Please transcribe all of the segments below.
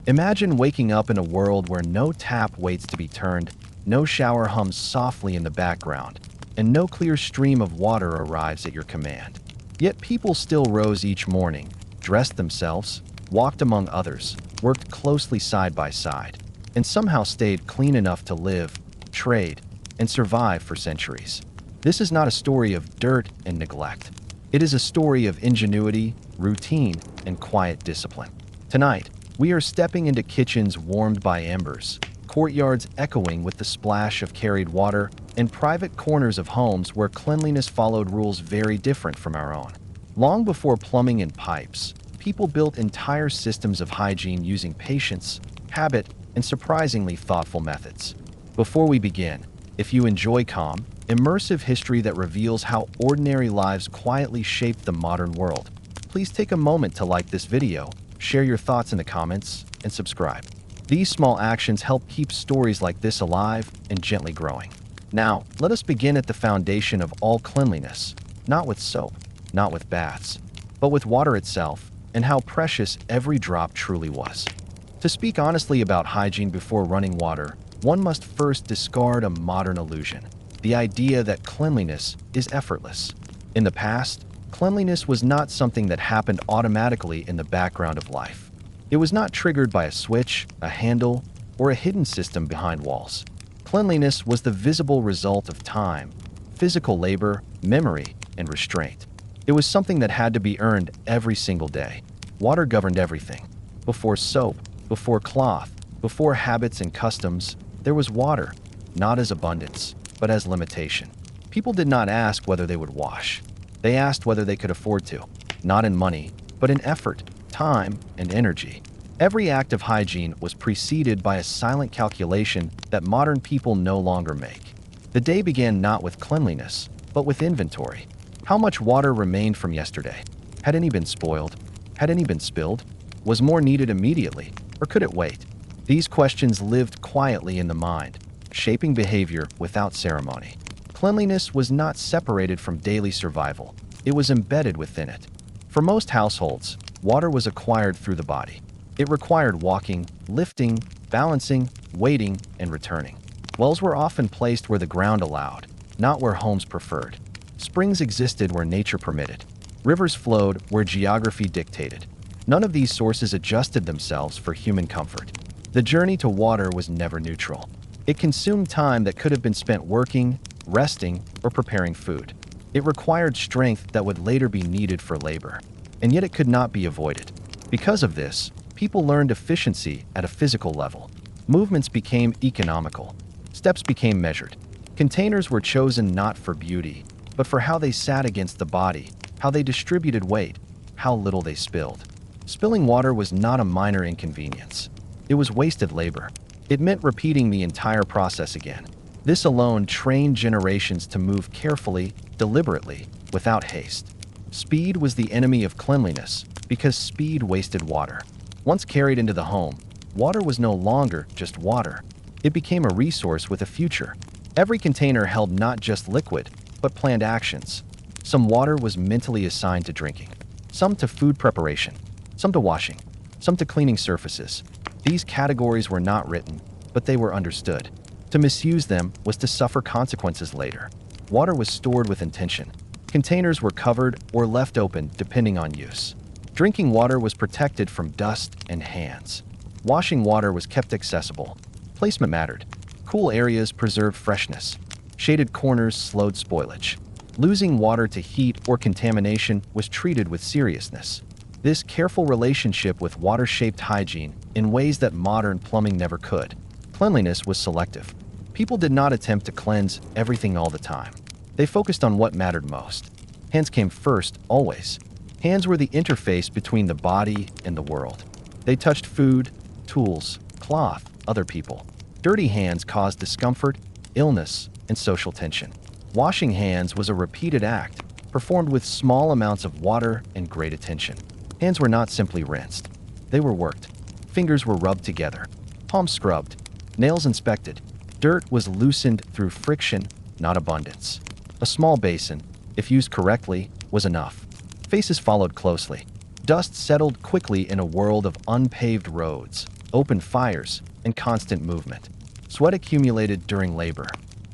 Imagine waking up in a world where no tap waits to be turned, no shower hums softly in the background, and no clear stream of water arrives at your command. Yet people still rose each morning, dressed themselves, walked among others, worked closely side by side, and somehow stayed clean enough to live, trade, and survive for centuries. This is not a story of dirt and neglect. It is a story of ingenuity, routine, and quiet discipline. Tonight, we are stepping into kitchens warmed by embers, courtyards echoing with the splash of carried water, and private corners of homes where cleanliness followed rules very different from our own. Long before plumbing and pipes, people built entire systems of hygiene using patience, habit, and surprisingly thoughtful methods. Before we begin, if you enjoy calm, immersive history that reveals how ordinary lives quietly shaped the modern world, please take a moment to like this video, share your thoughts in the comments, and subscribe. These small actions help keep stories like this alive and gently growing. Now, let us begin at the foundation of all cleanliness, not with soap, not with baths, but with water itself, and how precious every drop truly was. To speak honestly about hygiene before running water, one must first discard a modern illusion, the idea that cleanliness is effortless. In the past, cleanliness was not something that happened automatically in the background of life. It was not triggered by a switch, a handle, or a hidden system behind walls. Cleanliness was the visible result of time, physical labor, memory, and restraint. It was something that had to be earned every single day. Water governed everything. Before soap, before cloth, before habits and customs, there was water, not as abundance, but as limitation. People did not ask whether they would wash. They asked whether they could afford to, not in money, but in effort, time, and energy. Every act of hygiene was preceded by a silent calculation that modern people no longer make. The day began not with cleanliness, but with inventory. How much water remained from yesterday? Had any been spoiled? Had any been spilled? Was more needed immediately, or could it wait? These questions lived quietly in the mind, shaping behavior without ceremony. Cleanliness was not separated from daily survival. It was embedded within it. For most households, water was acquired through the body. It required walking, lifting, balancing, waiting, and returning. Wells were often placed where the ground allowed, not where homes preferred. Springs existed where nature permitted. Rivers flowed where geography dictated. None of these sources adjusted themselves for human comfort. The journey to water was never neutral. It consumed time that could have been spent working, resting, or preparing food. It required strength that would later be needed for labor, and yet it could not be avoided. Because of this, people learned efficiency at a physical level. Movements became economical. Steps became measured. Containers were chosen not for beauty, but for how they sat against the body, how they distributed weight, how little they spilled. Spilling water was not a minor inconvenience. It was wasted labor. It meant repeating the entire process again. This alone trained generations to move carefully, deliberately, without haste. Speed was the enemy of cleanliness because speed wasted water. Once carried into the home, water was no longer just water. It became a resource with a future. Every container held not just liquid, but planned actions. Some water was mentally assigned to drinking, some to food preparation, some to washing, some to cleaning surfaces. These categories were not written, but they were understood. To misuse them was to suffer consequences later. Water was stored with intention. Containers were covered or left open depending on use. Drinking water was protected from dust and hands. Washing water was kept accessible. Placement mattered. Cool areas preserved freshness. Shaded corners slowed spoilage. Losing water to heat or contamination was treated with seriousness. This careful relationship with water shaped hygiene in ways that modern plumbing never could. Cleanliness was selective. People did not attempt to cleanse everything all the time. They focused on what mattered most. Hands came first, always. Hands were the interface between the body and the world. They touched food, tools, cloth, other people. Dirty hands caused discomfort, illness, and social tension. Washing hands was a repeated act, performed with small amounts of water and great attention. Hands were not simply rinsed. They were worked. Fingers were rubbed together. Palms scrubbed. Nails inspected. Dirt was loosened through friction, not abundance. A small basin, if used correctly, was enough. Faces followed closely. Dust settled quickly in a world of unpaved roads, open fires, and constant movement. Sweat accumulated during labor.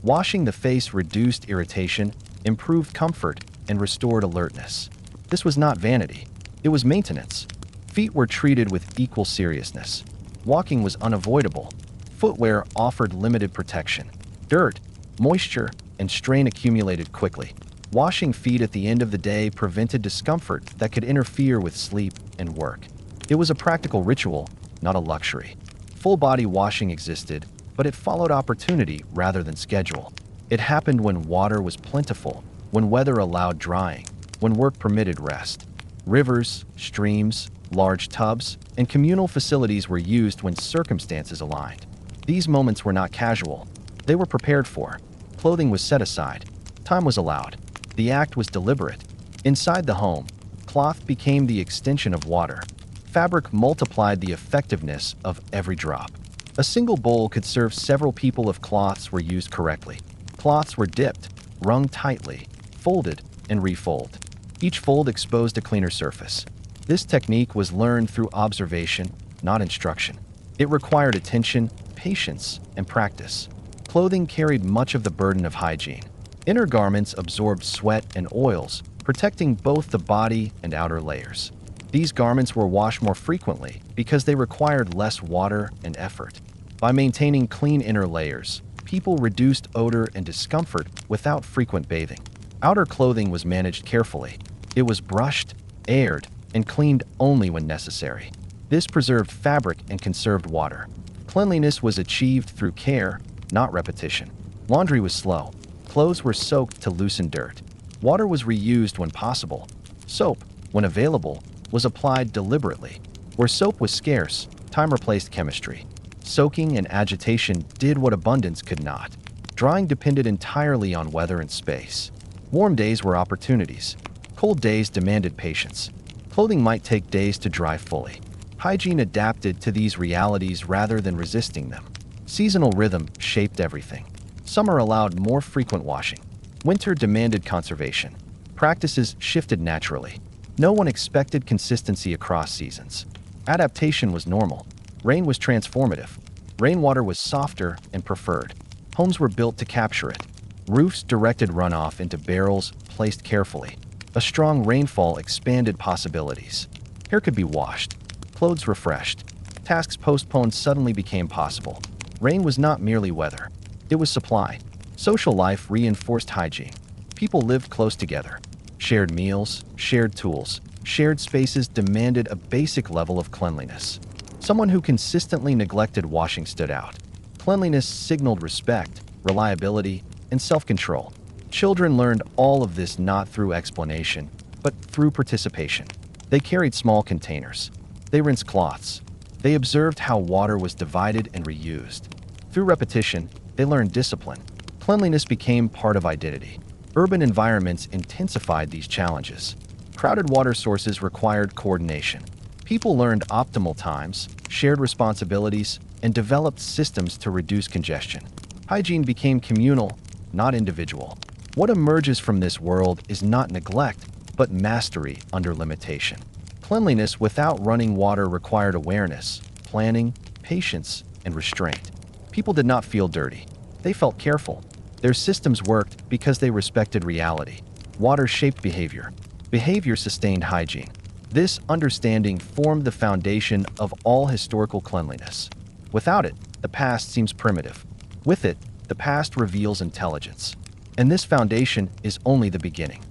Washing the face reduced irritation, improved comfort, and restored alertness. This was not vanity. It was maintenance. Feet were treated with equal seriousness. Walking was unavoidable. Footwear offered limited protection. Dirt, moisture, and strain accumulated quickly. Washing feet at the end of the day prevented discomfort that could interfere with sleep and work. It was a practical ritual, not a luxury. Full-body washing existed, but it followed opportunity rather than schedule. It happened when water was plentiful, when weather allowed drying, when work permitted rest. Rivers, streams, large tubs, and communal facilities were used when circumstances aligned. These moments were not casual. They were prepared for. Clothing was set aside. Time was allowed. The act was deliberate. Inside the home, cloth became the extension of water. Fabric multiplied the effectiveness of every drop. A single bowl could serve several people if cloths were used correctly. Cloths were dipped, wrung tightly, folded, and refolded. Each fold exposed a cleaner surface. This technique was learned through observation, not instruction. It required attention, patience, and practice. Clothing carried much of the burden of hygiene. Inner garments absorbed sweat and oils, protecting both the body and outer layers. These garments were washed more frequently because they required less water and effort. By maintaining clean inner layers, people reduced odor and discomfort without frequent bathing. Outer clothing was managed carefully. It was brushed, aired, and cleaned only when necessary. This preserved fabric and conserved water. Cleanliness was achieved through care, not repetition. Laundry was slow. Clothes were soaked to loosen dirt. Water was reused when possible. Soap, when available, was applied deliberately. Where soap was scarce, time replaced chemistry. Soaking and agitation did what abundance could not. Drying depended entirely on weather and space. Warm days were opportunities. Cold days demanded patience. Clothing might take days to dry fully. Hygiene adapted to these realities rather than resisting them. Seasonal rhythm shaped everything. Summer allowed more frequent washing. Winter demanded conservation. Practices shifted naturally. No one expected consistency across seasons. Adaptation was normal. Rain was transformative. Rainwater was softer and preferred. Homes were built to capture it. Roofs directed runoff into barrels placed carefully. A strong rainfall expanded possibilities. Hair could be washed. Clothes refreshed. Tasks postponed suddenly became possible. Rain was not merely weather. It was supply. Social life reinforced hygiene. People lived close together. Shared meals, shared tools, shared spaces demanded a basic level of cleanliness. Someone who consistently neglected washing stood out. Cleanliness signaled respect, reliability, and self-control. Children learned all of this not through explanation, but through participation. They carried small containers. They rinsed cloths. They observed how water was divided and reused. Through repetition, they learned discipline. Cleanliness became part of identity. Urban environments intensified these challenges. Crowded water sources required coordination. People learned optimal times, shared responsibilities, and developed systems to reduce congestion. Hygiene became communal, not individual. What emerges from this world is not neglect, but mastery under limitation. Cleanliness without running water required awareness, planning, patience, and restraint. People did not feel dirty. They felt careful. Their systems worked because they respected reality. Water shaped behavior. Behavior sustained hygiene. This understanding formed the foundation of all historical cleanliness. Without it, the past seems primitive. With it, the past reveals intelligence. And this foundation is only the beginning.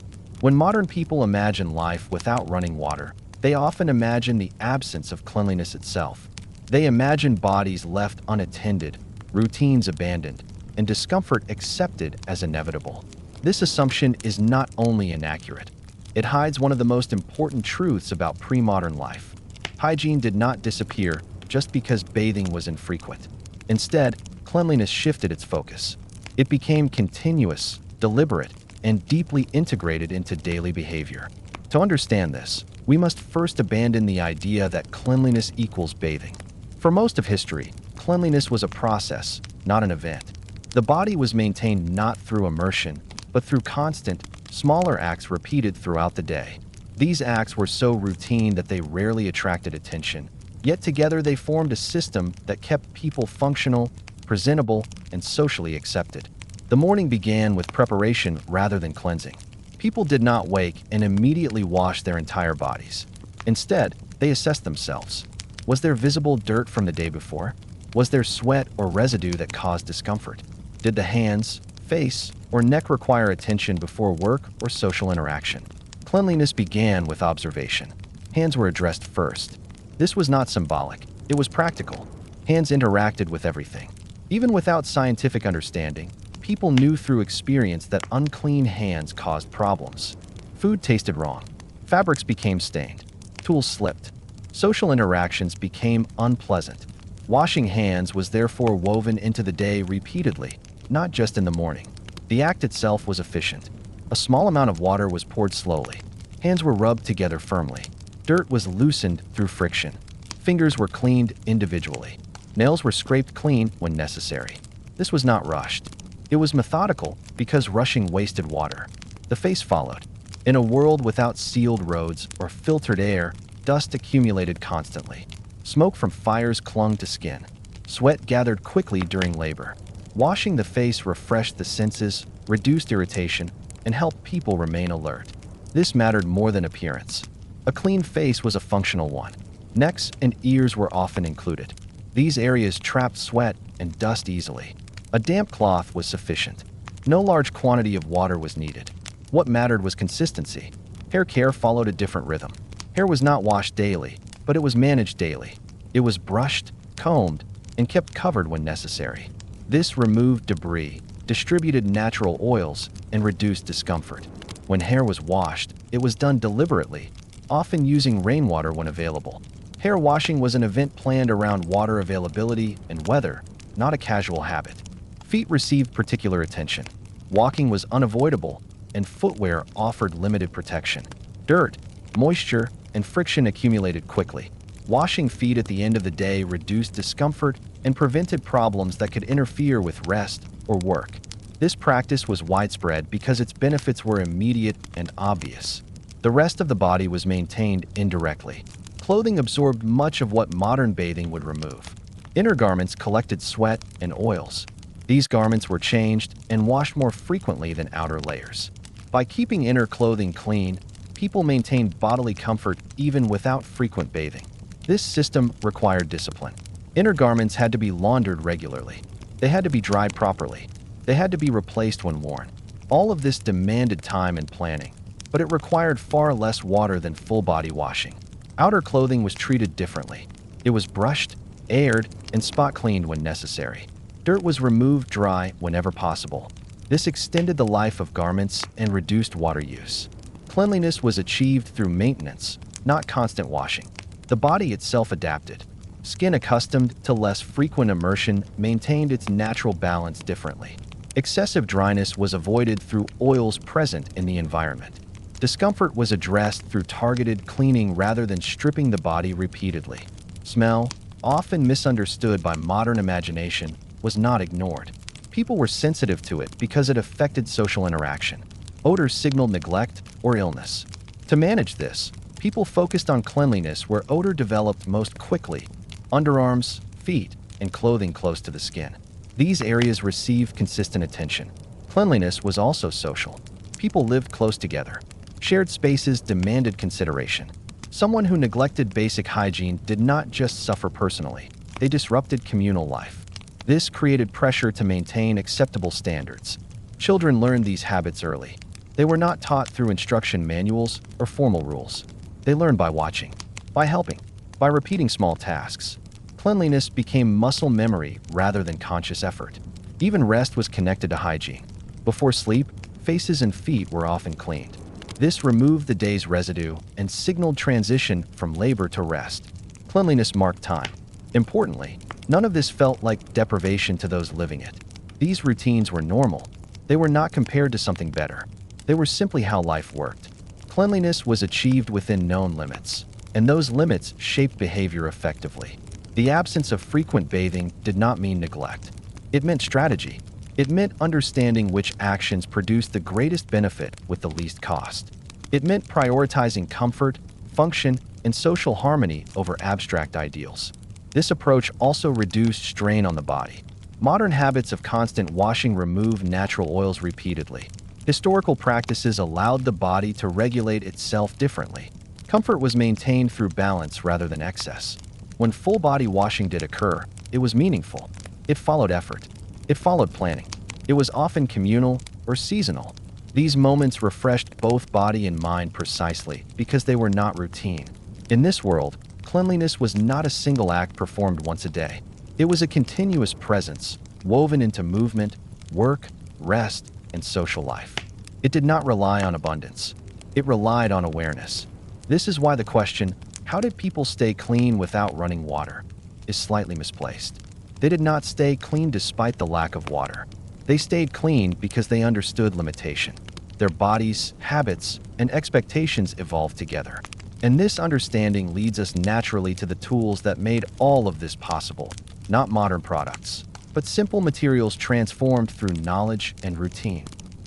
When modern people imagine life without running water, they often imagine the absence of cleanliness itself. They imagine bodies left unattended, routines abandoned, and discomfort accepted as inevitable. This assumption is not only inaccurate, it hides one of the most important truths about pre-modern life. Hygiene did not disappear just because bathing was infrequent. Instead, cleanliness shifted its focus. It became continuous, deliberate, and deeply integrated into daily behavior. To understand this, we must first abandon the idea that cleanliness equals bathing. For most of history, cleanliness was a process, not an event. The body was maintained not through immersion, but through constant, smaller acts repeated throughout the day. These acts were so routine that they rarely attracted attention, Yet together they formed a system that kept people functional, presentable, and socially accepted. The morning began with preparation rather than cleansing. People did not wake and immediately wash their entire bodies. Instead, they assessed themselves. Was there visible dirt from the day before? Was there sweat or residue that caused discomfort? Did the hands, face, or neck require attention before work or social interaction? Cleanliness began with observation. Hands were addressed first. This was not symbolic, it was practical. Hands interacted with everything. Even without scientific understanding, people knew through experience that unclean hands caused problems. Food tasted wrong. Fabrics became stained. Tools slipped. Social interactions became unpleasant. Washing hands was therefore woven into the day repeatedly, not just in the morning. The act itself was efficient. A small amount of water was poured slowly. Hands were rubbed together firmly. Dirt was loosened through friction. Fingers were cleaned individually. Nails were scraped clean when necessary. This was not rushed. It was methodical because rushing wasted water. The face followed. In a world without sealed roads or filtered air, dust accumulated constantly. Smoke from fires clung to skin. Sweat gathered quickly during labor. Washing the face refreshed the senses, reduced irritation, and helped people remain alert. This mattered more than appearance. A clean face was a functional one. Necks and ears were often included. These areas trapped sweat and dust easily. A damp cloth was sufficient. No large quantity of water was needed. What mattered was consistency. Hair care followed a different rhythm. Hair was not washed daily, but it was managed daily. It was brushed, combed, and kept covered when necessary. This removed debris, distributed natural oils, and reduced discomfort. When hair was washed, it was done deliberately, often using rainwater when available. Hair washing was an event planned around water availability and weather, not a casual habit. Feet received particular attention. Walking was unavoidable, and footwear offered limited protection. Dirt, moisture, and friction accumulated quickly. Washing feet at the end of the day reduced discomfort and prevented problems that could interfere with rest or work. This practice was widespread because its benefits were immediate and obvious. The rest of the body was maintained indirectly. Clothing absorbed much of what modern bathing would remove. Inner garments collected sweat and oils. These garments were changed and washed more frequently than outer layers. By keeping inner clothing clean, people maintained bodily comfort even without frequent bathing. This system required discipline. Inner garments had to be laundered regularly. They had to be dried properly. They had to be replaced when worn. All of this demanded time and planning, but it required far less water than full-body washing. Outer clothing was treated differently. It was brushed, aired, and spot cleaned when necessary. Dirt was removed dry whenever possible. This extended the life of garments and reduced water use. Cleanliness was achieved through maintenance, not constant washing. The body itself adapted. Skin accustomed to less frequent immersion maintained its natural balance differently. Excessive dryness was avoided through oils present in the environment. Discomfort was addressed through targeted cleaning rather than stripping the body repeatedly. Smell, often misunderstood by modern imagination, was not ignored. People were sensitive to it because it affected social interaction. Odors signaled neglect or illness. To manage this, people focused on cleanliness where odor developed most quickly: underarms, feet, and clothing close to the skin. These areas received consistent attention. Cleanliness was also social. People lived close together. Shared spaces demanded consideration. Someone who neglected basic hygiene did not just suffer personally, they disrupted communal life. This created pressure to maintain acceptable standards. Children learned these habits early. They were not taught through instruction manuals or formal rules. They learned by watching, by helping, by repeating small tasks. Cleanliness became muscle memory rather than conscious effort. Even rest was connected to hygiene. Before sleep, faces and feet were often cleaned. This removed the day's residue and signaled transition from labor to rest. Cleanliness marked time. Importantly, none of this felt like deprivation to those living it. These routines were normal. They were not compared to something better. They were simply how life worked. Cleanliness was achieved within known limits, and those limits shaped behavior effectively. The absence of frequent bathing did not mean neglect. It meant strategy. It meant understanding which actions produced the greatest benefit with the least cost. It meant prioritizing comfort, function, and social harmony over abstract ideals. This approach also reduced strain on the body. Modern habits of constant washing remove natural oils repeatedly. Historical practices allowed the body to regulate itself differently. Comfort was maintained through balance rather than excess. When full-body washing did occur, it was meaningful. It followed effort. It followed planning. It was often communal or seasonal. These moments refreshed both body and mind precisely because they were not routine. In this world, cleanliness was not a single act performed once a day. It was a continuous presence, woven into movement, work, rest, and social life. It did not rely on abundance. It relied on awareness. This is why the question, how did people stay clean without running water, is slightly misplaced. They did not stay clean despite the lack of water. They stayed clean because they understood limitation. Their bodies, habits, and expectations evolved together. And this understanding leads us naturally to the tools that made all of this possible. Not modern products, but simple materials transformed through knowledge and routine.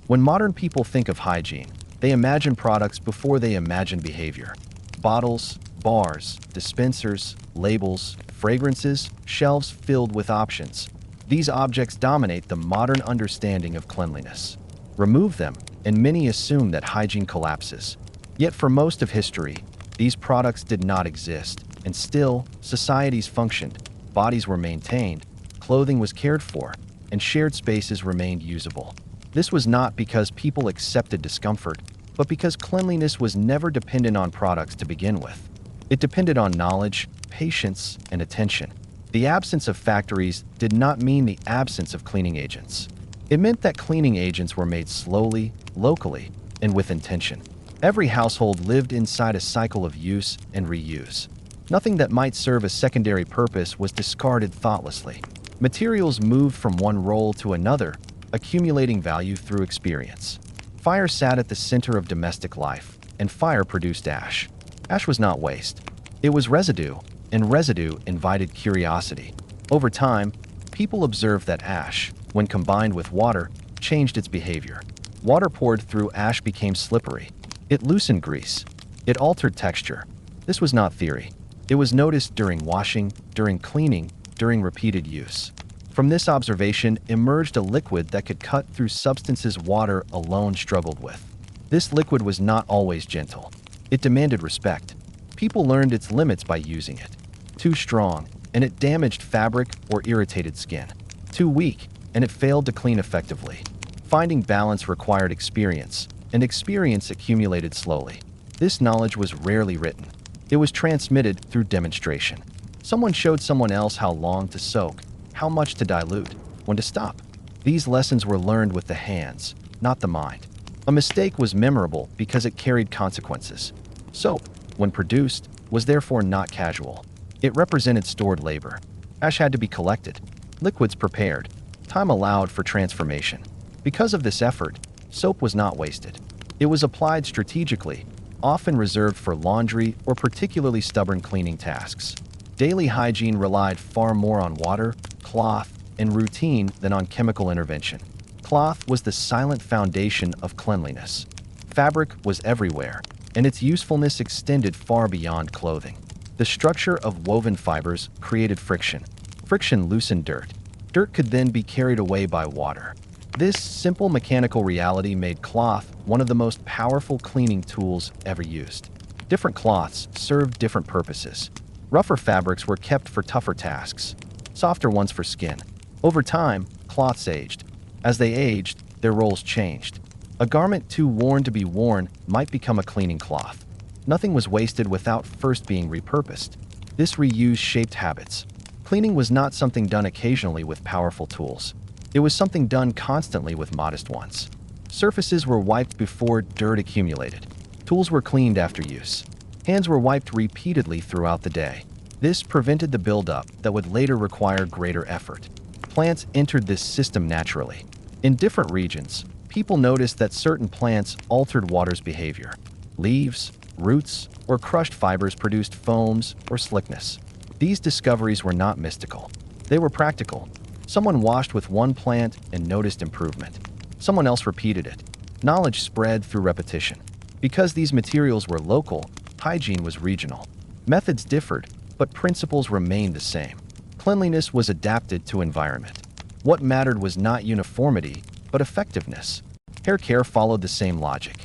When modern people think of hygiene, they imagine products before they imagine behavior. Bottles, bars, dispensers, labels, fragrances, shelves filled with options. These objects dominate the modern understanding of cleanliness. Remove them, and many assume that hygiene collapses. Yet for most of history, these products did not exist, and still, societies functioned. Bodies were maintained, clothing was cared for, and shared spaces remained usable. This was not because people accepted discomfort, but because cleanliness was never dependent on products to begin with. It depended on knowledge, patience, and attention. The absence of factories did not mean the absence of cleaning agents. It meant that cleaning agents were made slowly, locally, and with intention. Every household lived inside a cycle of use and reuse. Nothing that might serve a secondary purpose was discarded thoughtlessly. Materials moved from one role to another, accumulating value through experience. Fire sat at the center of domestic life, and fire produced ash. Ash was not waste. It was residue, and residue invited curiosity. Over time, people observed that ash, when combined with water, changed its behavior. Water poured through ash became slippery. It loosened grease. It altered texture. This was not theory. It was noticed during washing, during cleaning, during repeated use. From this observation emerged a liquid that could cut through substances water alone struggled with. This liquid was not always gentle. It demanded respect. People learned its limits by using it. Too strong, and it damaged fabric or irritated skin. Too weak, and it failed to clean effectively. Finding balance required experience, and experience accumulated slowly. This knowledge was rarely written. It was transmitted through demonstration. Someone showed someone else how long to soak, how much to dilute, when to stop. These lessons were learned with the hands, not the mind. A mistake was memorable because it carried consequences. Soap, when produced, was therefore not casual. It represented stored labor. Ash had to be collected, liquids prepared, time allowed for transformation. Because of this effort, soap was not wasted. It was applied strategically, often reserved for laundry or particularly stubborn cleaning tasks. Daily hygiene relied far more on water, cloth, and routine than on chemical intervention. Cloth was the silent foundation of cleanliness. Fabric was everywhere, and its usefulness extended far beyond clothing. The structure of woven fibers created friction. Friction loosened dirt. Dirt could then be carried away by water. This simple mechanical reality made cloth one of the most powerful cleaning tools ever used. Different cloths served different purposes. Rougher fabrics were kept for tougher tasks, softer ones for skin. Over time, cloths aged. As they aged, their roles changed. A garment too worn to be worn might become a cleaning cloth. Nothing was wasted without first being repurposed. This reuse shaped habits. Cleaning was not something done occasionally with powerful tools. It was something done constantly with modest ones. Surfaces were wiped before dirt accumulated. Tools were cleaned after use. Hands were wiped repeatedly throughout the day. This prevented the buildup that would later require greater effort. Plants entered this system naturally. In different regions, people noticed that certain plants altered water's behavior. Leaves, roots, or crushed fibers produced foams or slickness. These discoveries were not mystical. They were practical. Someone washed with one plant and noticed improvement. Someone else repeated it. Knowledge spread through repetition. Because these materials were local, hygiene was regional. Methods differed, but principles remained the same. Cleanliness was adapted to environment. What mattered was not uniformity, but effectiveness. Hair care followed the same logic.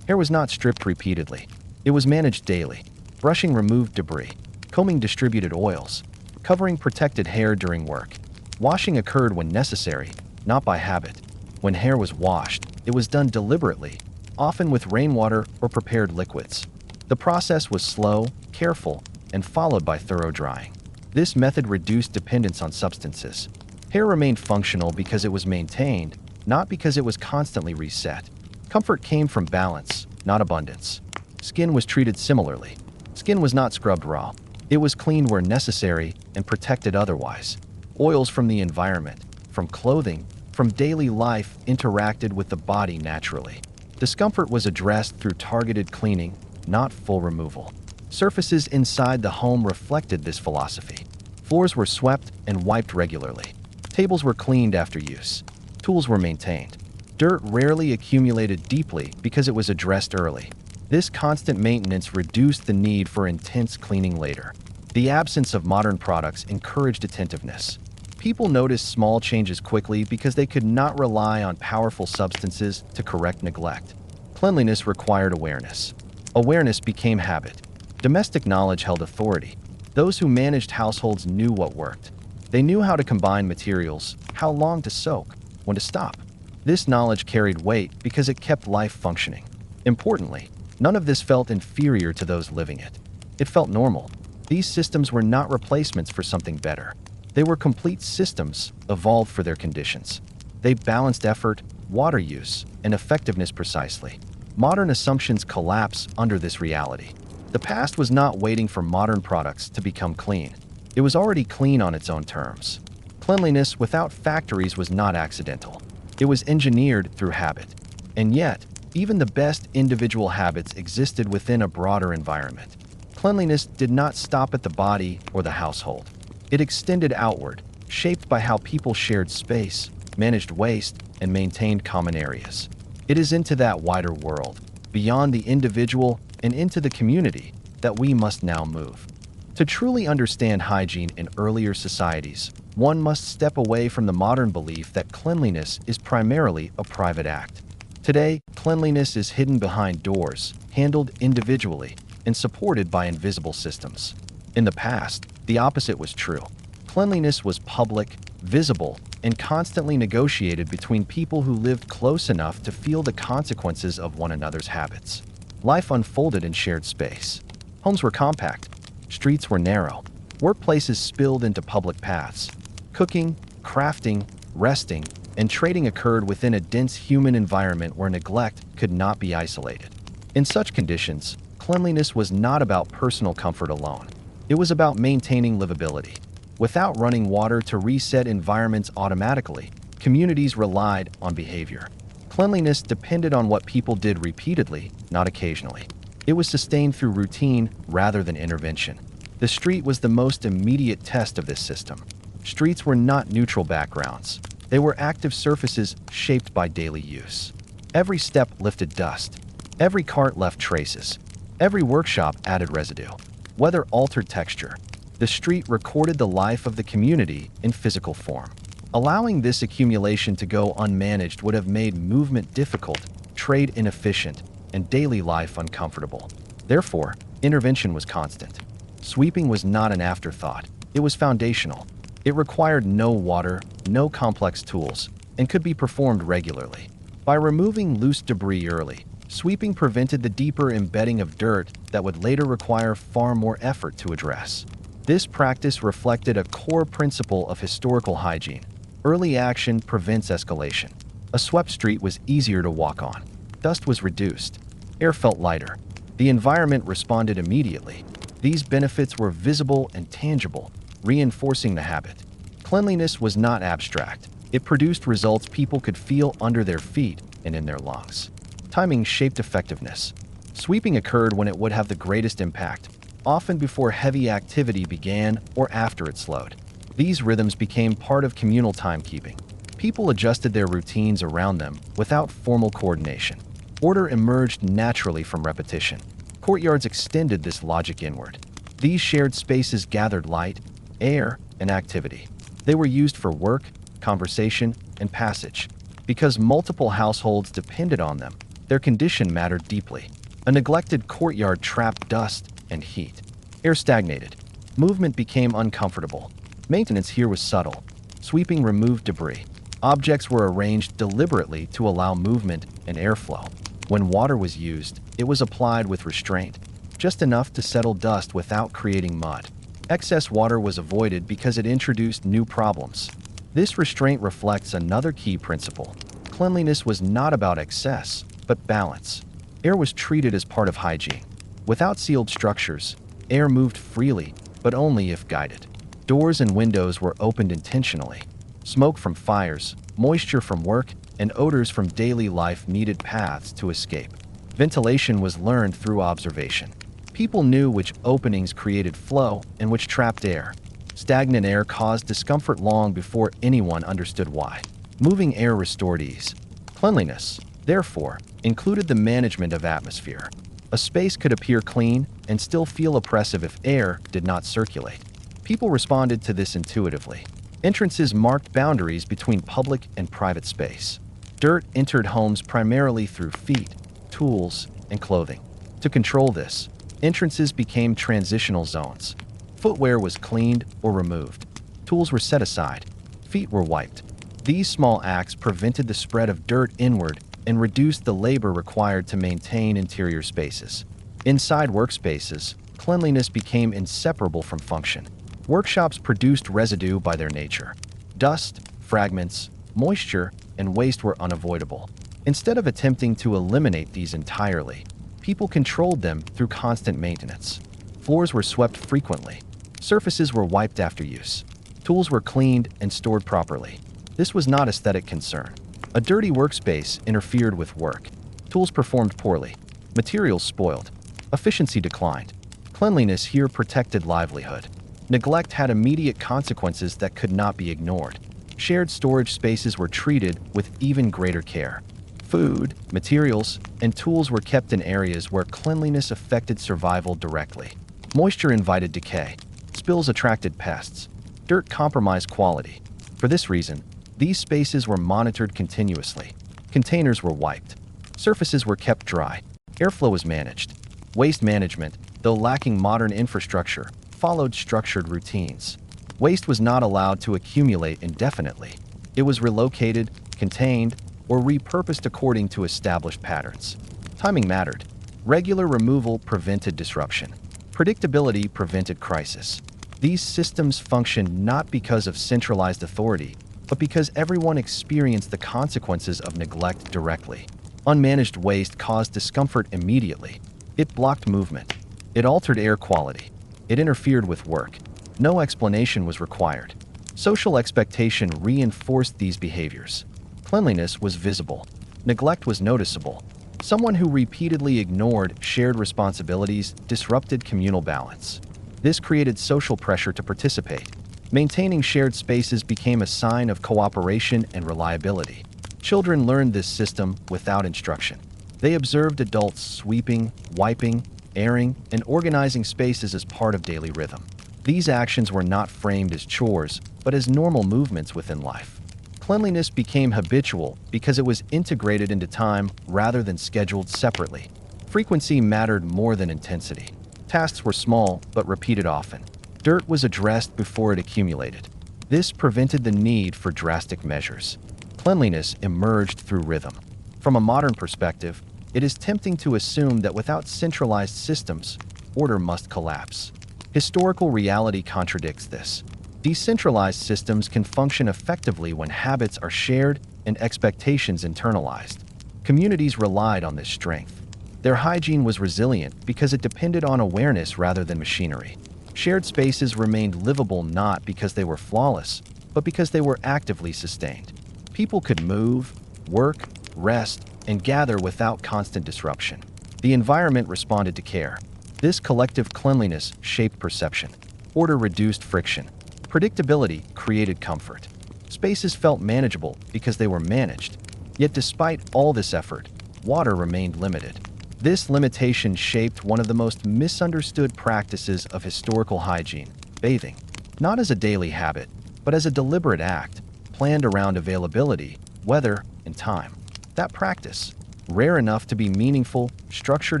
Hair was not stripped repeatedly. It was managed daily. Brushing removed debris. Combing distributed oils. Covering protected hair during work. Washing occurred when necessary, not by habit. When hair was washed, it was done deliberately, often with rainwater or prepared liquids. The process was slow, careful, and followed by thorough drying. This method reduced dependence on substances. Hair remained functional because it was maintained, not because it was constantly reset. Comfort came from balance, not abundance. Skin was treated similarly. Skin was not scrubbed raw. It was cleaned where necessary and protected otherwise. Oils from the environment, from clothing, from daily life interacted with the body naturally. Discomfort was addressed through targeted cleaning, not full removal. Surfaces inside the home reflected this philosophy. Floors were swept and wiped regularly. Tables were cleaned after use. Tools were maintained. Dirt rarely accumulated deeply because it was addressed early. This constant maintenance reduced the need for intense cleaning later. The absence of modern products encouraged attentiveness. People noticed small changes quickly because they could not rely on powerful substances to correct neglect. Cleanliness required awareness. Awareness became habit. Domestic knowledge held authority. Those who managed households knew what worked. They knew how to combine materials, how long to soak, when to stop. This knowledge carried weight because it kept life functioning. Importantly, none of this felt inferior to those living it. It felt normal. These systems were not replacements for something better. They were complete systems, evolved for their conditions. They balanced effort, water use, and effectiveness precisely. Modern assumptions collapse under this reality. The past was not waiting for modern products to become clean. It was already clean on its own terms. Cleanliness without factories was not accidental. It was engineered through habit. And yet, even the best individual habits existed within a broader environment. Cleanliness did not stop at the body or the household. It extended outward, shaped by how people shared space, managed waste, and maintained common areas. It is into that wider world, beyond the individual and into the community, that we must now move. To truly understand hygiene in earlier societies, one must step away from the modern belief that cleanliness is primarily a private act. Today, cleanliness is hidden behind doors, handled individually, and supported by invisible systems. In the past, the opposite was true. Cleanliness was public, visible, and constantly negotiated between people who lived close enough to feel the consequences of one another's habits. Life unfolded in shared space. Homes were compact. Streets were narrow. Workplaces spilled into public paths. Cooking, crafting, resting, and trading occurred within a dense human environment where neglect could not be isolated. In such conditions, cleanliness was not about personal comfort alone. It was about maintaining livability. Without running water to reset environments automatically, communities relied on behavior. Cleanliness depended on what people did repeatedly, not occasionally. It was sustained through routine rather than intervention. The street was the most immediate test of this system. Streets were not neutral backgrounds. They were active surfaces shaped by daily use. Every step lifted dust. Every cart left traces. Every workshop added residue. Weather altered texture. The street recorded the life of the community in physical form. Allowing this accumulation to go unmanaged would have made movement difficult, trade inefficient, and daily life uncomfortable. Therefore, intervention was constant. Sweeping was not an afterthought. It was foundational. It required no water, no complex tools, and could be performed regularly. By removing loose debris early, sweeping prevented the deeper embedding of dirt that would later require far more effort to address. This practice reflected a core principle of historical hygiene. Early action prevents escalation. A swept street was easier to walk on. Dust was reduced. Air felt lighter. The environment responded immediately. These benefits were visible and tangible, reinforcing the habit. Cleanliness was not abstract. It produced results people could feel under their feet and in their lungs. Timing shaped effectiveness. Sweeping occurred when it would have the greatest impact, often before heavy activity began or after it slowed. These rhythms became part of communal timekeeping. People adjusted their routines around them without formal coordination. Order emerged naturally from repetition. Courtyards extended this logic inward. These shared spaces gathered light, air, and activity. They were used for work, conversation, and passage. Because multiple households depended on them, their condition mattered deeply. A neglected courtyard trapped dust and heat. Air stagnated. Movement became uncomfortable. Maintenance here was subtle. Sweeping removed debris. Objects were arranged deliberately to allow movement and airflow. When water was used, it was applied with restraint, just enough to settle dust without creating mud. Excess water was avoided because it introduced new problems. This restraint reflects another key principle. Cleanliness was not about excess, but balance. Air was treated as part of hygiene. Without sealed structures, air moved freely, but only if guided. Doors and windows were opened intentionally. Smoke from fires, moisture from work, and odors from daily life needed paths to escape. Ventilation was learned through observation. People knew which openings created flow and which trapped air. Stagnant air caused discomfort long before anyone understood why. Moving air restored ease. Cleanliness, therefore, included the management of atmosphere. A space could appear clean and still feel oppressive if air did not circulate. People responded to this intuitively. Entrances marked boundaries between public and private space. Dirt entered homes primarily through feet, tools, and clothing. To control this, entrances became transitional zones. Footwear was cleaned or removed. Tools were set aside. Feet were wiped. These small acts prevented the spread of dirt inward and reduced the labor required to maintain interior spaces. Inside workspaces, cleanliness became inseparable from function. Workshops produced residue by their nature. Dust, fragments, moisture, and waste were unavoidable. Instead of attempting to eliminate these entirely, people controlled them through constant maintenance. Floors were swept frequently. Surfaces were wiped after use. Tools were cleaned and stored properly. This was not aesthetic concern. A dirty workspace interfered with work. Tools performed poorly. Materials spoiled. Efficiency declined. Cleanliness here protected livelihood. Neglect had immediate consequences that could not be ignored. Shared storage spaces were treated with even greater care. Food, materials, and tools were kept in areas where cleanliness affected survival directly. Moisture invited decay. Spills attracted pests. Dirt compromised quality. For this reason, these spaces were monitored continuously. Containers were wiped. Surfaces were kept dry. Airflow was managed. Waste management, though lacking modern infrastructure, followed structured routines. Waste was not allowed to accumulate indefinitely. It was relocated, contained, or repurposed according to established patterns. Timing mattered. Regular removal prevented disruption. Predictability prevented crisis. These systems functioned not because of centralized authority, but because everyone experienced the consequences of neglect directly. Unmanaged waste caused discomfort immediately. It blocked movement. It altered air quality. It interfered with work. No explanation was required. Social expectation reinforced these behaviors. Cleanliness was visible. Neglect was noticeable. Someone who repeatedly ignored shared responsibilities disrupted communal balance. This created social pressure to participate. Maintaining shared spaces became a sign of cooperation and reliability. Children learned this system without instruction. They observed adults sweeping, wiping, airing, and organizing spaces as part of daily rhythm. These actions were not framed as chores, but as normal movements within life. Cleanliness became habitual because it was integrated into time rather than scheduled separately. Frequency mattered more than intensity. Tasks were small but repeated often. Dirt was addressed before it accumulated. This prevented the need for drastic measures. Cleanliness emerged through rhythm. From a modern perspective, it is tempting to assume that without centralized systems, order must collapse. Historical reality contradicts this. Decentralized systems can function effectively when habits are shared and expectations internalized. Communities relied on this strength. Their hygiene was resilient because it depended on awareness rather than machinery. Shared spaces remained livable not because they were flawless, but because they were actively sustained. People could move, work, rest, and gather without constant disruption. The environment responded to care. This collective cleanliness shaped perception. Order reduced friction. Predictability created comfort. Spaces felt manageable because they were managed. Yet despite all this effort, water remained limited. This limitation shaped one of the most misunderstood practices of historical hygiene, bathing, not as a daily habit, but as a deliberate act, planned around availability, weather, and time. That practice, rare enough to be meaningful, structured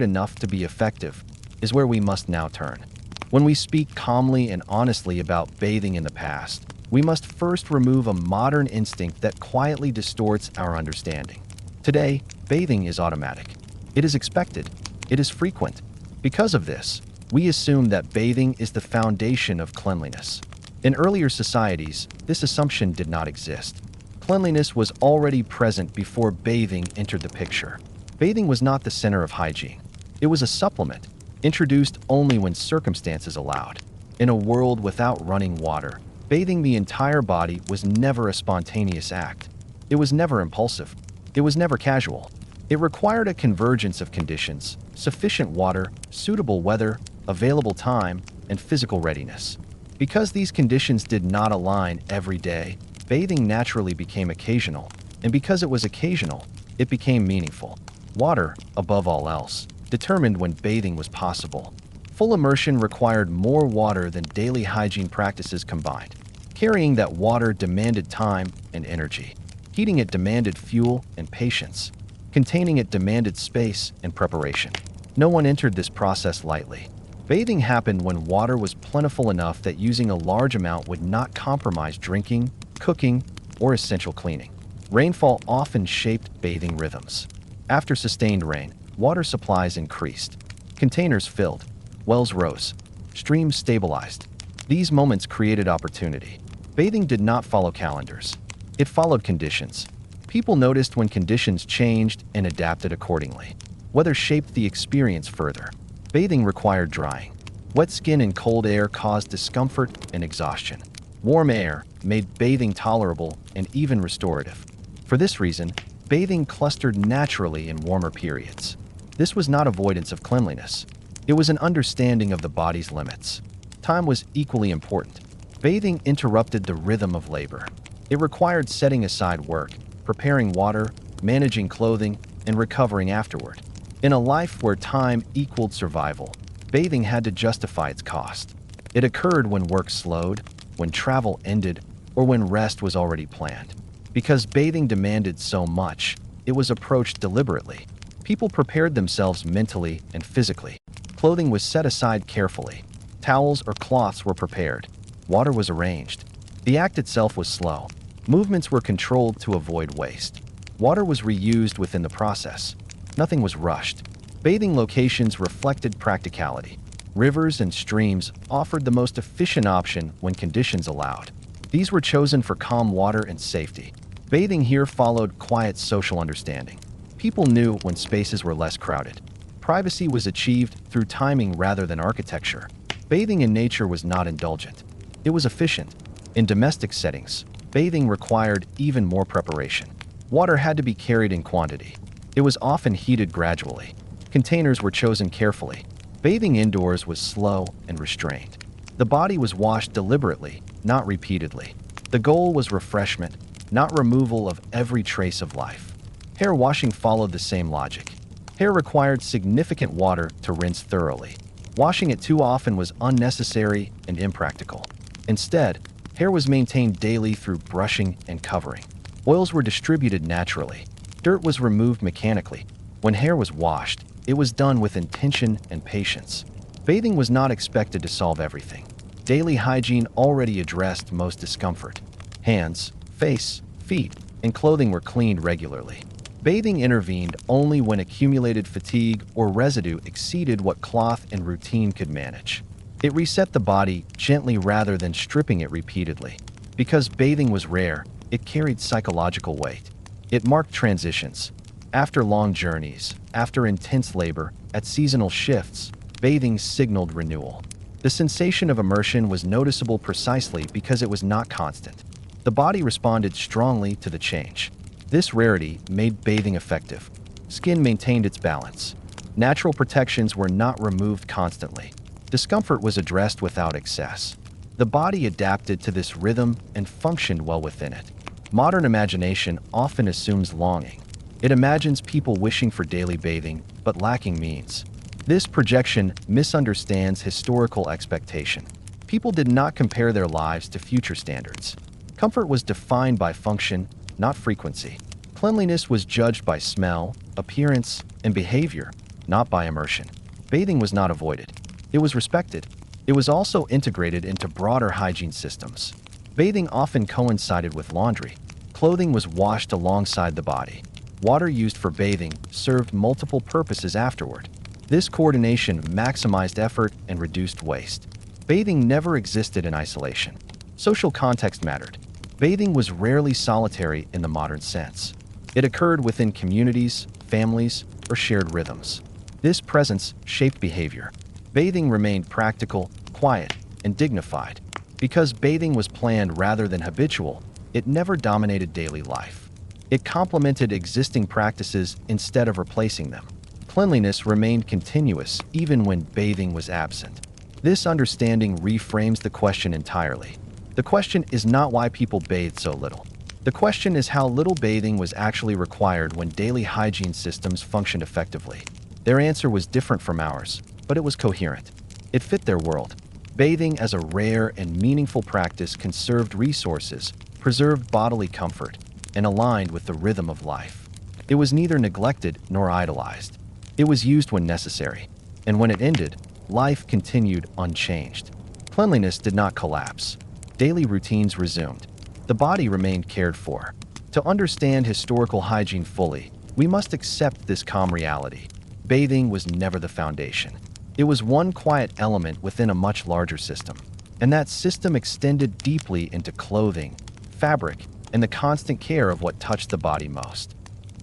enough to be effective, is where we must now turn. When we speak calmly and honestly about bathing in the past, we must first remove a modern instinct that quietly distorts our understanding. Today, bathing is automatic. It is expected. It is frequent. Because of this, we assume that bathing is the foundation of cleanliness. In earlier societies, this assumption did not exist. Cleanliness was already present before bathing entered the picture. Bathing was not the center of hygiene. It was a supplement, introduced only when circumstances allowed. In a world without running water, bathing the entire body was never a spontaneous act. It was never impulsive. It was never casual. It required a convergence of conditions: sufficient water, suitable weather, available time, and physical readiness. Because these conditions did not align every day, bathing naturally became occasional, and because it was occasional, it became meaningful. Water, above all else, determined when bathing was possible. Full immersion required more water than daily hygiene practices combined. Carrying that water demanded time and energy. Heating it demanded fuel and patience. Containing it demanded space and preparation. No one entered this process lightly. Bathing happened when water was plentiful enough that using a large amount would not compromise drinking, cooking, or essential cleaning. Rainfall often shaped bathing rhythms. After sustained rain, water supplies increased. Containers filled. Wells rose. Streams stabilized. These moments created opportunity. Bathing did not follow calendars. It followed conditions. People noticed when conditions changed and adapted accordingly. Weather shaped the experience further. Bathing required drying. Wet skin and cold air caused discomfort and exhaustion. Warm air made bathing tolerable and even restorative. For this reason, bathing clustered naturally in warmer periods. This was not avoidance of cleanliness. It was an understanding of the body's limits. Time was equally important. Bathing interrupted the rhythm of labor. It required setting aside work, preparing water, managing clothing, and recovering afterward. In a life where time equaled survival, bathing had to justify its cost. It occurred when work slowed, when travel ended, or when rest was already planned. Because bathing demanded so much, it was approached deliberately. People prepared themselves mentally and physically. Clothing was set aside carefully. Towels or cloths were prepared. Water was arranged. The act itself was slow. Movements were controlled to avoid waste. Water was reused within the process. Nothing was rushed. Bathing locations reflected practicality. Rivers and streams offered the most efficient option when conditions allowed. These were chosen for calm water and safety. Bathing here followed quiet social understanding. People knew when spaces were less crowded. Privacy was achieved through timing rather than architecture. Bathing in nature was not indulgent. It was efficient. In domestic settings, bathing required even more preparation. Water had to be carried in quantity. It was often heated gradually. Containers were chosen carefully. Bathing indoors was slow and restrained. The body was washed deliberately, not repeatedly. The goal was refreshment, not removal of every trace of life. Hair washing followed the same logic. Hair required significant water to rinse thoroughly. Washing it too often was unnecessary and impractical. Instead, hair was maintained daily through brushing and covering. Oils were distributed naturally. Dirt was removed mechanically. When hair was washed, it was done with intention and patience. Bathing was not expected to solve everything. Daily hygiene already addressed most discomfort. Hands, face, feet, and clothing were cleaned regularly. Bathing intervened only when accumulated fatigue or residue exceeded what cloth and routine could manage. It reset the body gently rather than stripping it repeatedly. Because bathing was rare, it carried psychological weight. It marked transitions. After long journeys, after intense labor, at seasonal shifts, bathing signaled renewal. The sensation of immersion was noticeable precisely because it was not constant. The body responded strongly to the change. This rarity made bathing effective. Skin maintained its balance. Natural protections were not removed constantly. Discomfort was addressed without excess. The body adapted to this rhythm and functioned well within it. Modern imagination often assumes longing. It imagines people wishing for daily bathing, but lacking means. This projection misunderstands historical expectation. People did not compare their lives to future standards. Comfort was defined by function, not frequency. Cleanliness was judged by smell, appearance, and behavior, not by immersion. Bathing was not avoided. It was respected. It was also integrated into broader hygiene systems. Bathing often coincided with laundry. Clothing was washed alongside the body. Water used for bathing served multiple purposes afterward. This coordination maximized effort and reduced waste. Bathing never existed in isolation. Social context mattered. Bathing was rarely solitary in the modern sense. It occurred within communities, families, or shared rhythms. This presence shaped behavior. Bathing remained practical, quiet, and dignified. Because bathing was planned rather than habitual, it never dominated daily life. It complemented existing practices instead of replacing them. Cleanliness remained continuous even when bathing was absent. This understanding reframes the question entirely. The question is not why people bathed so little. The question is how little bathing was actually required when daily hygiene systems functioned effectively. Their answer was different from ours, but it was coherent. It fit their world. Bathing as a rare and meaningful practice conserved resources, preserved bodily comfort, and aligned with the rhythm of life. It was neither neglected nor idolized. It was used when necessary, and when it ended, life continued unchanged. Cleanliness did not collapse. Daily routines resumed. The body remained cared for. To understand historical hygiene fully, we must accept this calm reality. Bathing was never the foundation. It was one quiet element within a much larger system, and that system extended deeply into clothing, fabric, and the constant care of what touched the body most.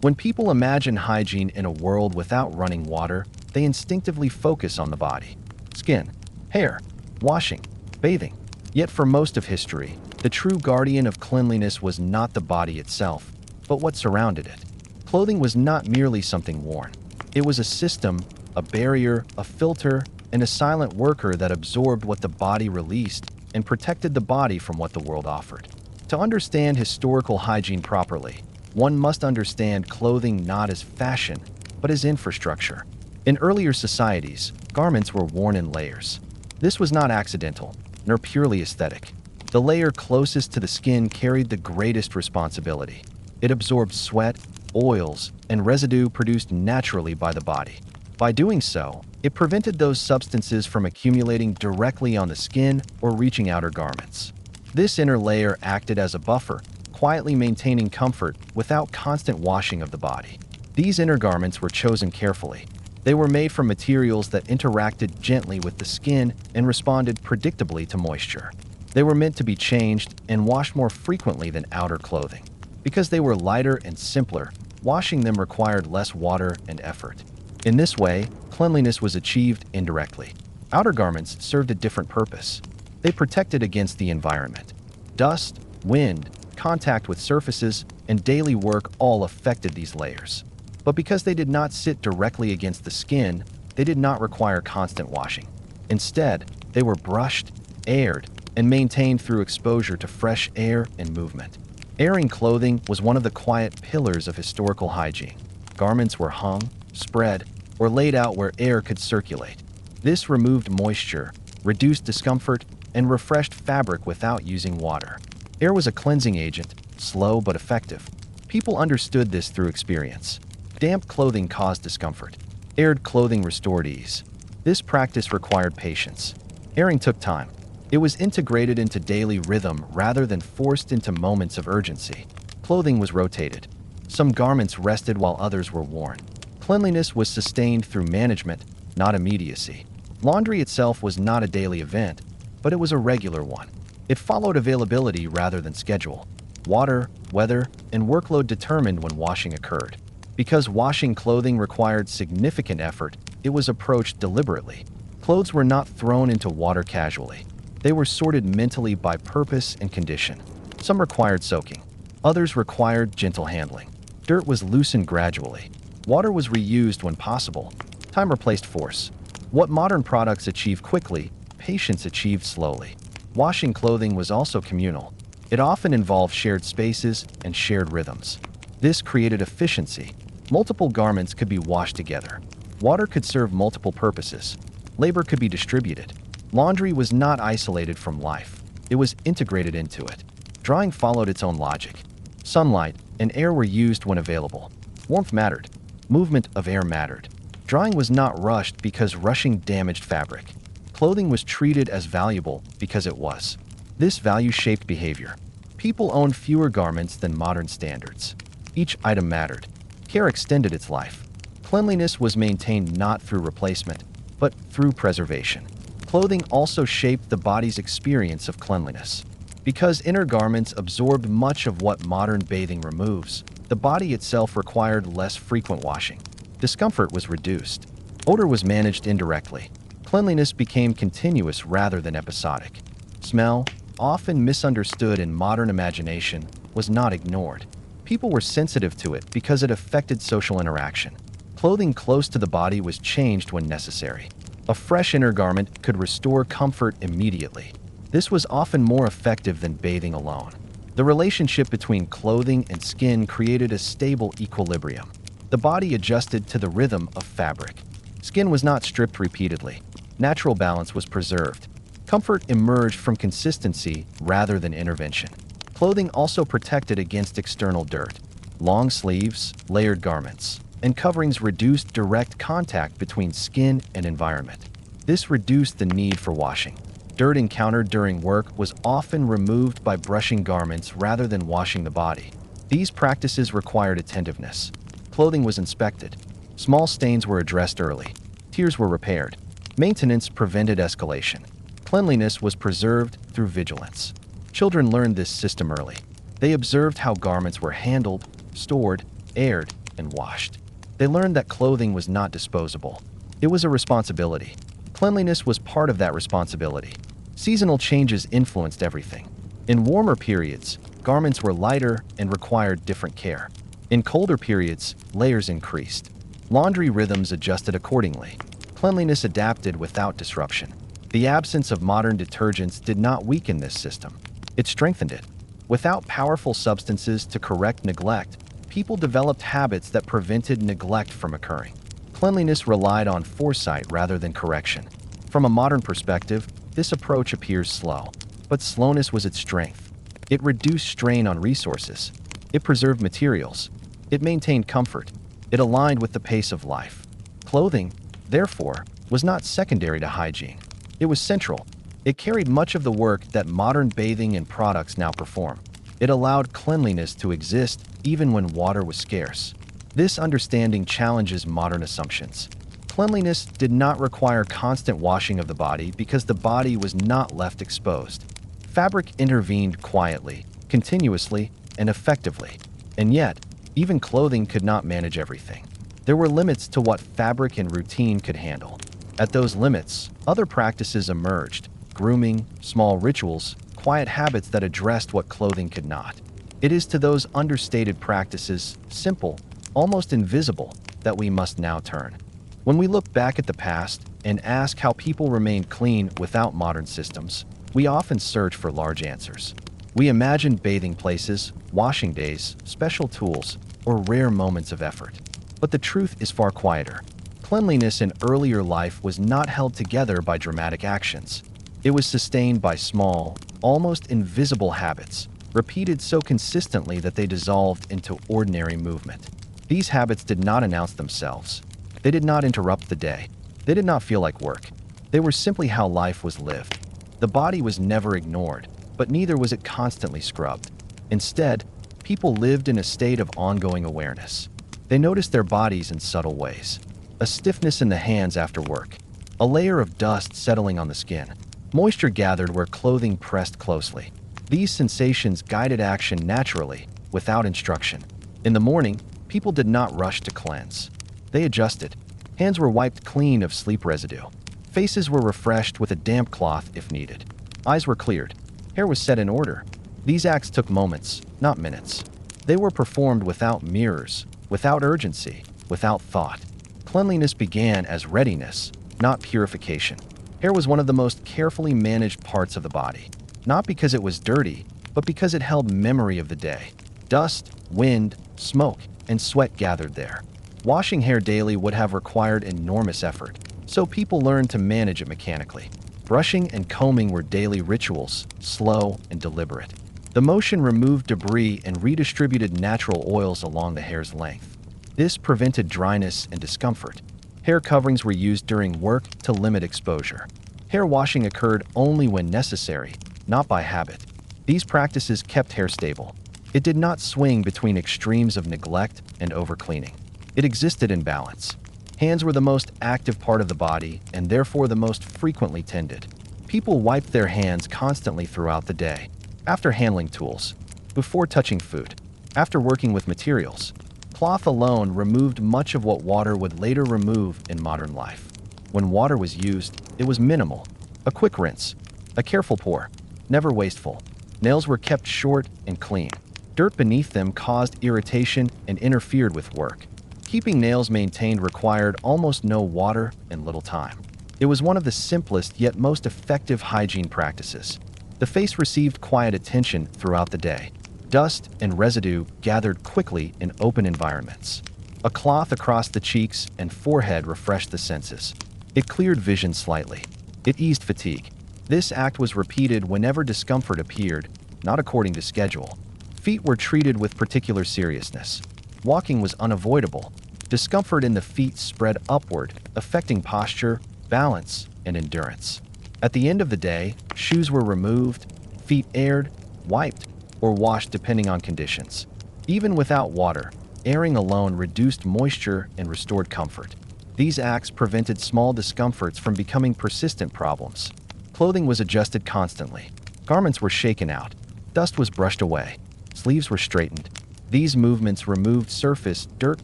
When people imagine hygiene in a world without running water, they instinctively focus on the body. Skin, hair, washing, bathing. Yet for most of history, the true guardian of cleanliness was not the body itself, but what surrounded it. Clothing was not merely something worn. It was a system, a barrier, a filter, and a silent worker that absorbed what the body released and protected the body from what the world offered. To understand historical hygiene properly, one must understand clothing not as fashion, but as infrastructure. In earlier societies, garments were worn in layers. This was not accidental, nor purely aesthetic. The layer closest to the skin carried the greatest responsibility. It absorbed sweat, oils, and residue produced naturally by the body. By doing so, it prevented those substances from accumulating directly on the skin or reaching outer garments. This inner layer acted as a buffer, quietly maintaining comfort without constant washing of the body. These inner garments were chosen carefully. They were made from materials that interacted gently with the skin and responded predictably to moisture. They were meant to be changed and washed more frequently than outer clothing. Because they were lighter and simpler, washing them required less water and effort. In this way, cleanliness was achieved indirectly. Outer garments served a different purpose. They protected against the environment. Dust, wind, contact with surfaces, and daily work all affected these layers. But because they did not sit directly against the skin, they did not require constant washing. Instead, they were brushed, aired, and maintained through exposure to fresh air and movement. Airing clothing was one of the quiet pillars of historical hygiene. Garments were hung, spread, or laid out where air could circulate. This removed moisture, reduced discomfort, and refreshed fabric without using water. Air was a cleansing agent, slow but effective. People understood this through experience. Damp clothing caused discomfort. Aired clothing restored ease. This practice required patience. Airing took time. It was integrated into daily rhythm rather than forced into moments of urgency. Clothing was rotated. Some garments rested while others were worn. Cleanliness was sustained through management, not immediacy. Laundry itself was not a daily event, but it was a regular one. It followed availability rather than schedule. Water, weather, and workload determined when washing occurred. Because washing clothing required significant effort, it was approached deliberately. Clothes were not thrown into water casually. They were sorted mentally by purpose and condition. Some required soaking. Others required gentle handling. Dirt was loosened gradually. Water was reused when possible. Time replaced force. What modern products achieve quickly, patience achieved slowly. Washing clothing was also communal. It often involved shared spaces and shared rhythms. This created efficiency. Multiple garments could be washed together. Water could serve multiple purposes. Labor could be distributed. Laundry was not isolated from life. It was integrated into it. Drying followed its own logic. Sunlight and air were used when available. Warmth mattered. Movement of air mattered. Drying was not rushed because rushing damaged fabric. Clothing was treated as valuable because it was. This value shaped behavior. People owned fewer garments than modern standards. Each item mattered. Care extended its life. Cleanliness was maintained not through replacement, but through preservation. Clothing also shaped the body's experience of cleanliness. Because inner garments absorbed much of what modern bathing removes, the body itself required less frequent washing. Discomfort was reduced. Odor was managed indirectly. Cleanliness became continuous rather than episodic. Smell, often misunderstood in modern imagination, was not ignored. People were sensitive to it because it affected social interaction. Clothing close to the body was changed when necessary. A fresh inner garment could restore comfort immediately. This was often more effective than bathing alone. The relationship between clothing and skin created a stable equilibrium. The body adjusted to the rhythm of fabric. Skin was not stripped repeatedly. Natural balance was preserved. Comfort emerged from consistency rather than intervention. Clothing also protected against external dirt. Long sleeves, layered garments, and coverings reduced direct contact between skin and environment. This reduced the need for washing. Dirt encountered during work was often removed by brushing garments rather than washing the body. These practices required attentiveness. Clothing was inspected. Small stains were addressed early. Tears were repaired. Maintenance prevented escalation. Cleanliness was preserved through vigilance. Children learned this system early. They observed how garments were handled, stored, aired, and washed. They learned that clothing was not disposable. It was a responsibility. Cleanliness was part of that responsibility. Seasonal changes influenced everything. In warmer periods, garments were lighter and required different care. In colder periods, layers increased. Laundry rhythms adjusted accordingly. Cleanliness adapted without disruption. The absence of modern detergents did not weaken this system. It strengthened it. Without powerful substances to correct neglect, people developed habits that prevented neglect from occurring. Cleanliness relied on foresight rather than correction. From a modern perspective, this approach appears slow, but slowness was its strength. It reduced strain on resources. It preserved materials. It maintained comfort. It aligned with the pace of life. Clothing, therefore, was not secondary to hygiene. It was central. It carried much of the work that modern bathing and products now perform. It allowed cleanliness to exist even when water was scarce. This understanding challenges modern assumptions. Cleanliness did not require constant washing of the body because the body was not left exposed. Fabric intervened quietly, continuously, and effectively. And yet, even clothing could not manage everything. There were limits to what fabric and routine could handle. At those limits, other practices emerged: grooming, small rituals, quiet habits that addressed what clothing could not. It is to those understated practices, simple, almost invisible, that we must now turn. When we look back at the past and ask how people remained clean without modern systems, we often search for large answers. We imagine bathing places, washing days, special tools, or rare moments of effort. But the truth is far quieter. Cleanliness in earlier life was not held together by dramatic actions. It was sustained by small, almost invisible habits, repeated so consistently that they dissolved into ordinary movement. These habits did not announce themselves. They did not interrupt the day. They did not feel like work. They were simply how life was lived. The body was never ignored, but neither was it constantly scrubbed. Instead, people lived in a state of ongoing awareness. They noticed their bodies in subtle ways. A stiffness in the hands after work. A layer of dust settling on the skin. Moisture gathered where clothing pressed closely. These sensations guided action naturally, without instruction. In the morning, people did not rush to cleanse. They adjusted. Hands were wiped clean of sleep residue. Faces were refreshed with a damp cloth if needed. Eyes were cleared. Hair was set in order. These acts took moments, not minutes. They were performed without mirrors, without urgency, without thought. Cleanliness began as readiness, not purification. Hair was one of the most carefully managed parts of the body, not because it was dirty, but because it held memory of the day. Dust, wind, smoke, and sweat gathered there. Washing hair daily would have required enormous effort, so people learned to manage it mechanically. Brushing and combing were daily rituals, slow and deliberate. The motion removed debris and redistributed natural oils along the hair's length. This prevented dryness and discomfort. Hair coverings were used during work to limit exposure. Hair washing occurred only when necessary, not by habit. These practices kept hair stable. It did not swing between extremes of neglect and overcleaning. It existed in balance. Hands were the most active part of the body and therefore the most frequently tended. People wiped their hands constantly throughout the day. After handling tools, before touching food, after working with materials. Cloth alone removed much of what water would later remove in modern life. When water was used, it was minimal. A quick rinse, a careful pour, never wasteful. Nails were kept short and clean. Dirt beneath them caused irritation and interfered with work. Keeping nails maintained required almost no water and little time. It was one of the simplest yet most effective hygiene practices. The face received quiet attention throughout the day. Dust and residue gathered quickly in open environments. A cloth across the cheeks and forehead refreshed the senses. It cleared vision slightly. It eased fatigue. This act was repeated whenever discomfort appeared, not according to schedule. Feet were treated with particular seriousness. Walking was unavoidable. Discomfort in the feet spread upward, affecting posture, balance, and endurance. At the end of the day, shoes were removed, feet aired, wiped, or washed depending on conditions. Even without water, airing alone reduced moisture and restored comfort. These acts prevented small discomforts from becoming persistent problems. Clothing was adjusted constantly. Garments were shaken out. Dust was brushed away. Sleeves were straightened. These movements removed surface dirt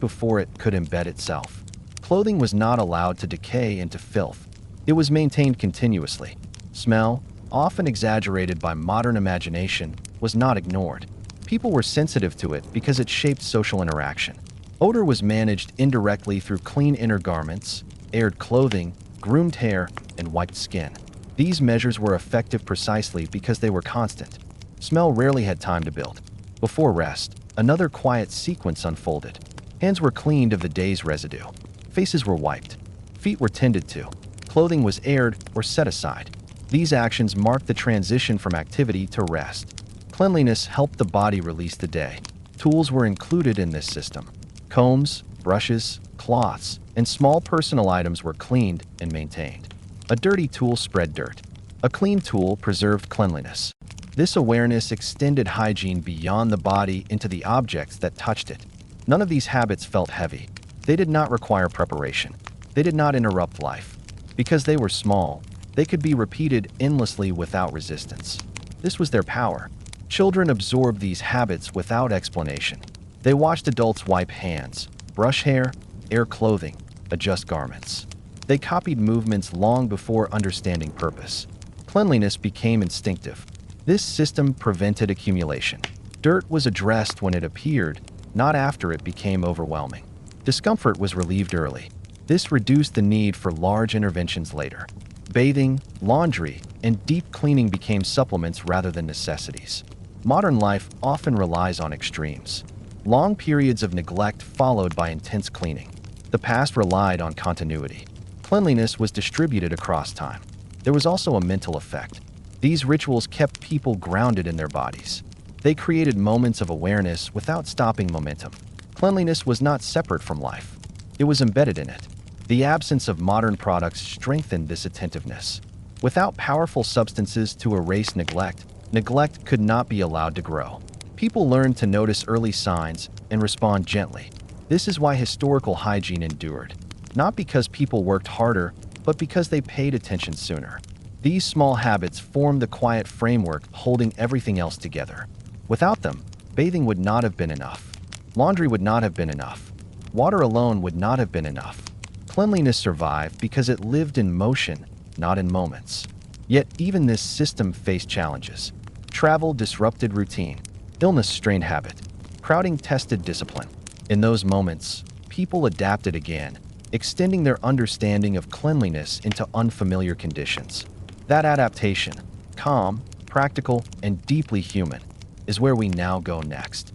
before it could embed itself. Clothing was not allowed to decay into filth. It was maintained continuously. Smell, often exaggerated by modern imagination, was not ignored. People were sensitive to it because it shaped social interaction. Odor was managed indirectly through clean inner garments, aired clothing, groomed hair, and wiped skin. These measures were effective precisely because they were constant. Smell rarely had time to build. Before rest, another quiet sequence unfolded. Hands were cleaned of the day's residue. Faces were wiped. Feet were tended to. Clothing was aired or set aside. These actions marked the transition from activity to rest. Cleanliness helped the body release the day. Tools were included in this system. Combs, brushes, cloths, and small personal items were cleaned and maintained. A dirty tool spread dirt. A clean tool preserved cleanliness. This awareness extended hygiene beyond the body into the objects that touched it. None of these habits felt heavy. They did not require preparation. They did not interrupt life. Because they were small, they could be repeated endlessly without resistance. This was their power. Children absorbed these habits without explanation. They watched adults wipe hands, brush hair, air clothing, adjust garments. They copied movements long before understanding purpose. Cleanliness became instinctive. This system prevented accumulation. Dirt was addressed when it appeared, not after it became overwhelming. Discomfort was relieved early. This reduced the need for large interventions later. Bathing, laundry, and deep cleaning became supplements rather than necessities. Modern life often relies on extremes. Long periods of neglect followed by intense cleaning. The past relied on continuity. Cleanliness was distributed across time. There was also a mental effect. These rituals kept people grounded in their bodies. They created moments of awareness without stopping momentum. Cleanliness was not separate from life. It was embedded in it. The absence of modern products strengthened this attentiveness. Without powerful substances to erase neglect, neglect could not be allowed to grow. People learned to notice early signs and respond gently. This is why historical hygiene endured. Not because people worked harder, but because they paid attention sooner. These small habits formed the quiet framework holding everything else together. Without them, bathing would not have been enough. Laundry would not have been enough. Water alone would not have been enough. Cleanliness survived because it lived in motion, not in moments. Yet even this system faced challenges. Travel disrupted routine. Illness strained habit. Crowding tested discipline. In those moments, people adapted again, extending their understanding of cleanliness into unfamiliar conditions. That adaptation, calm, practical, and deeply human, is where we now go next.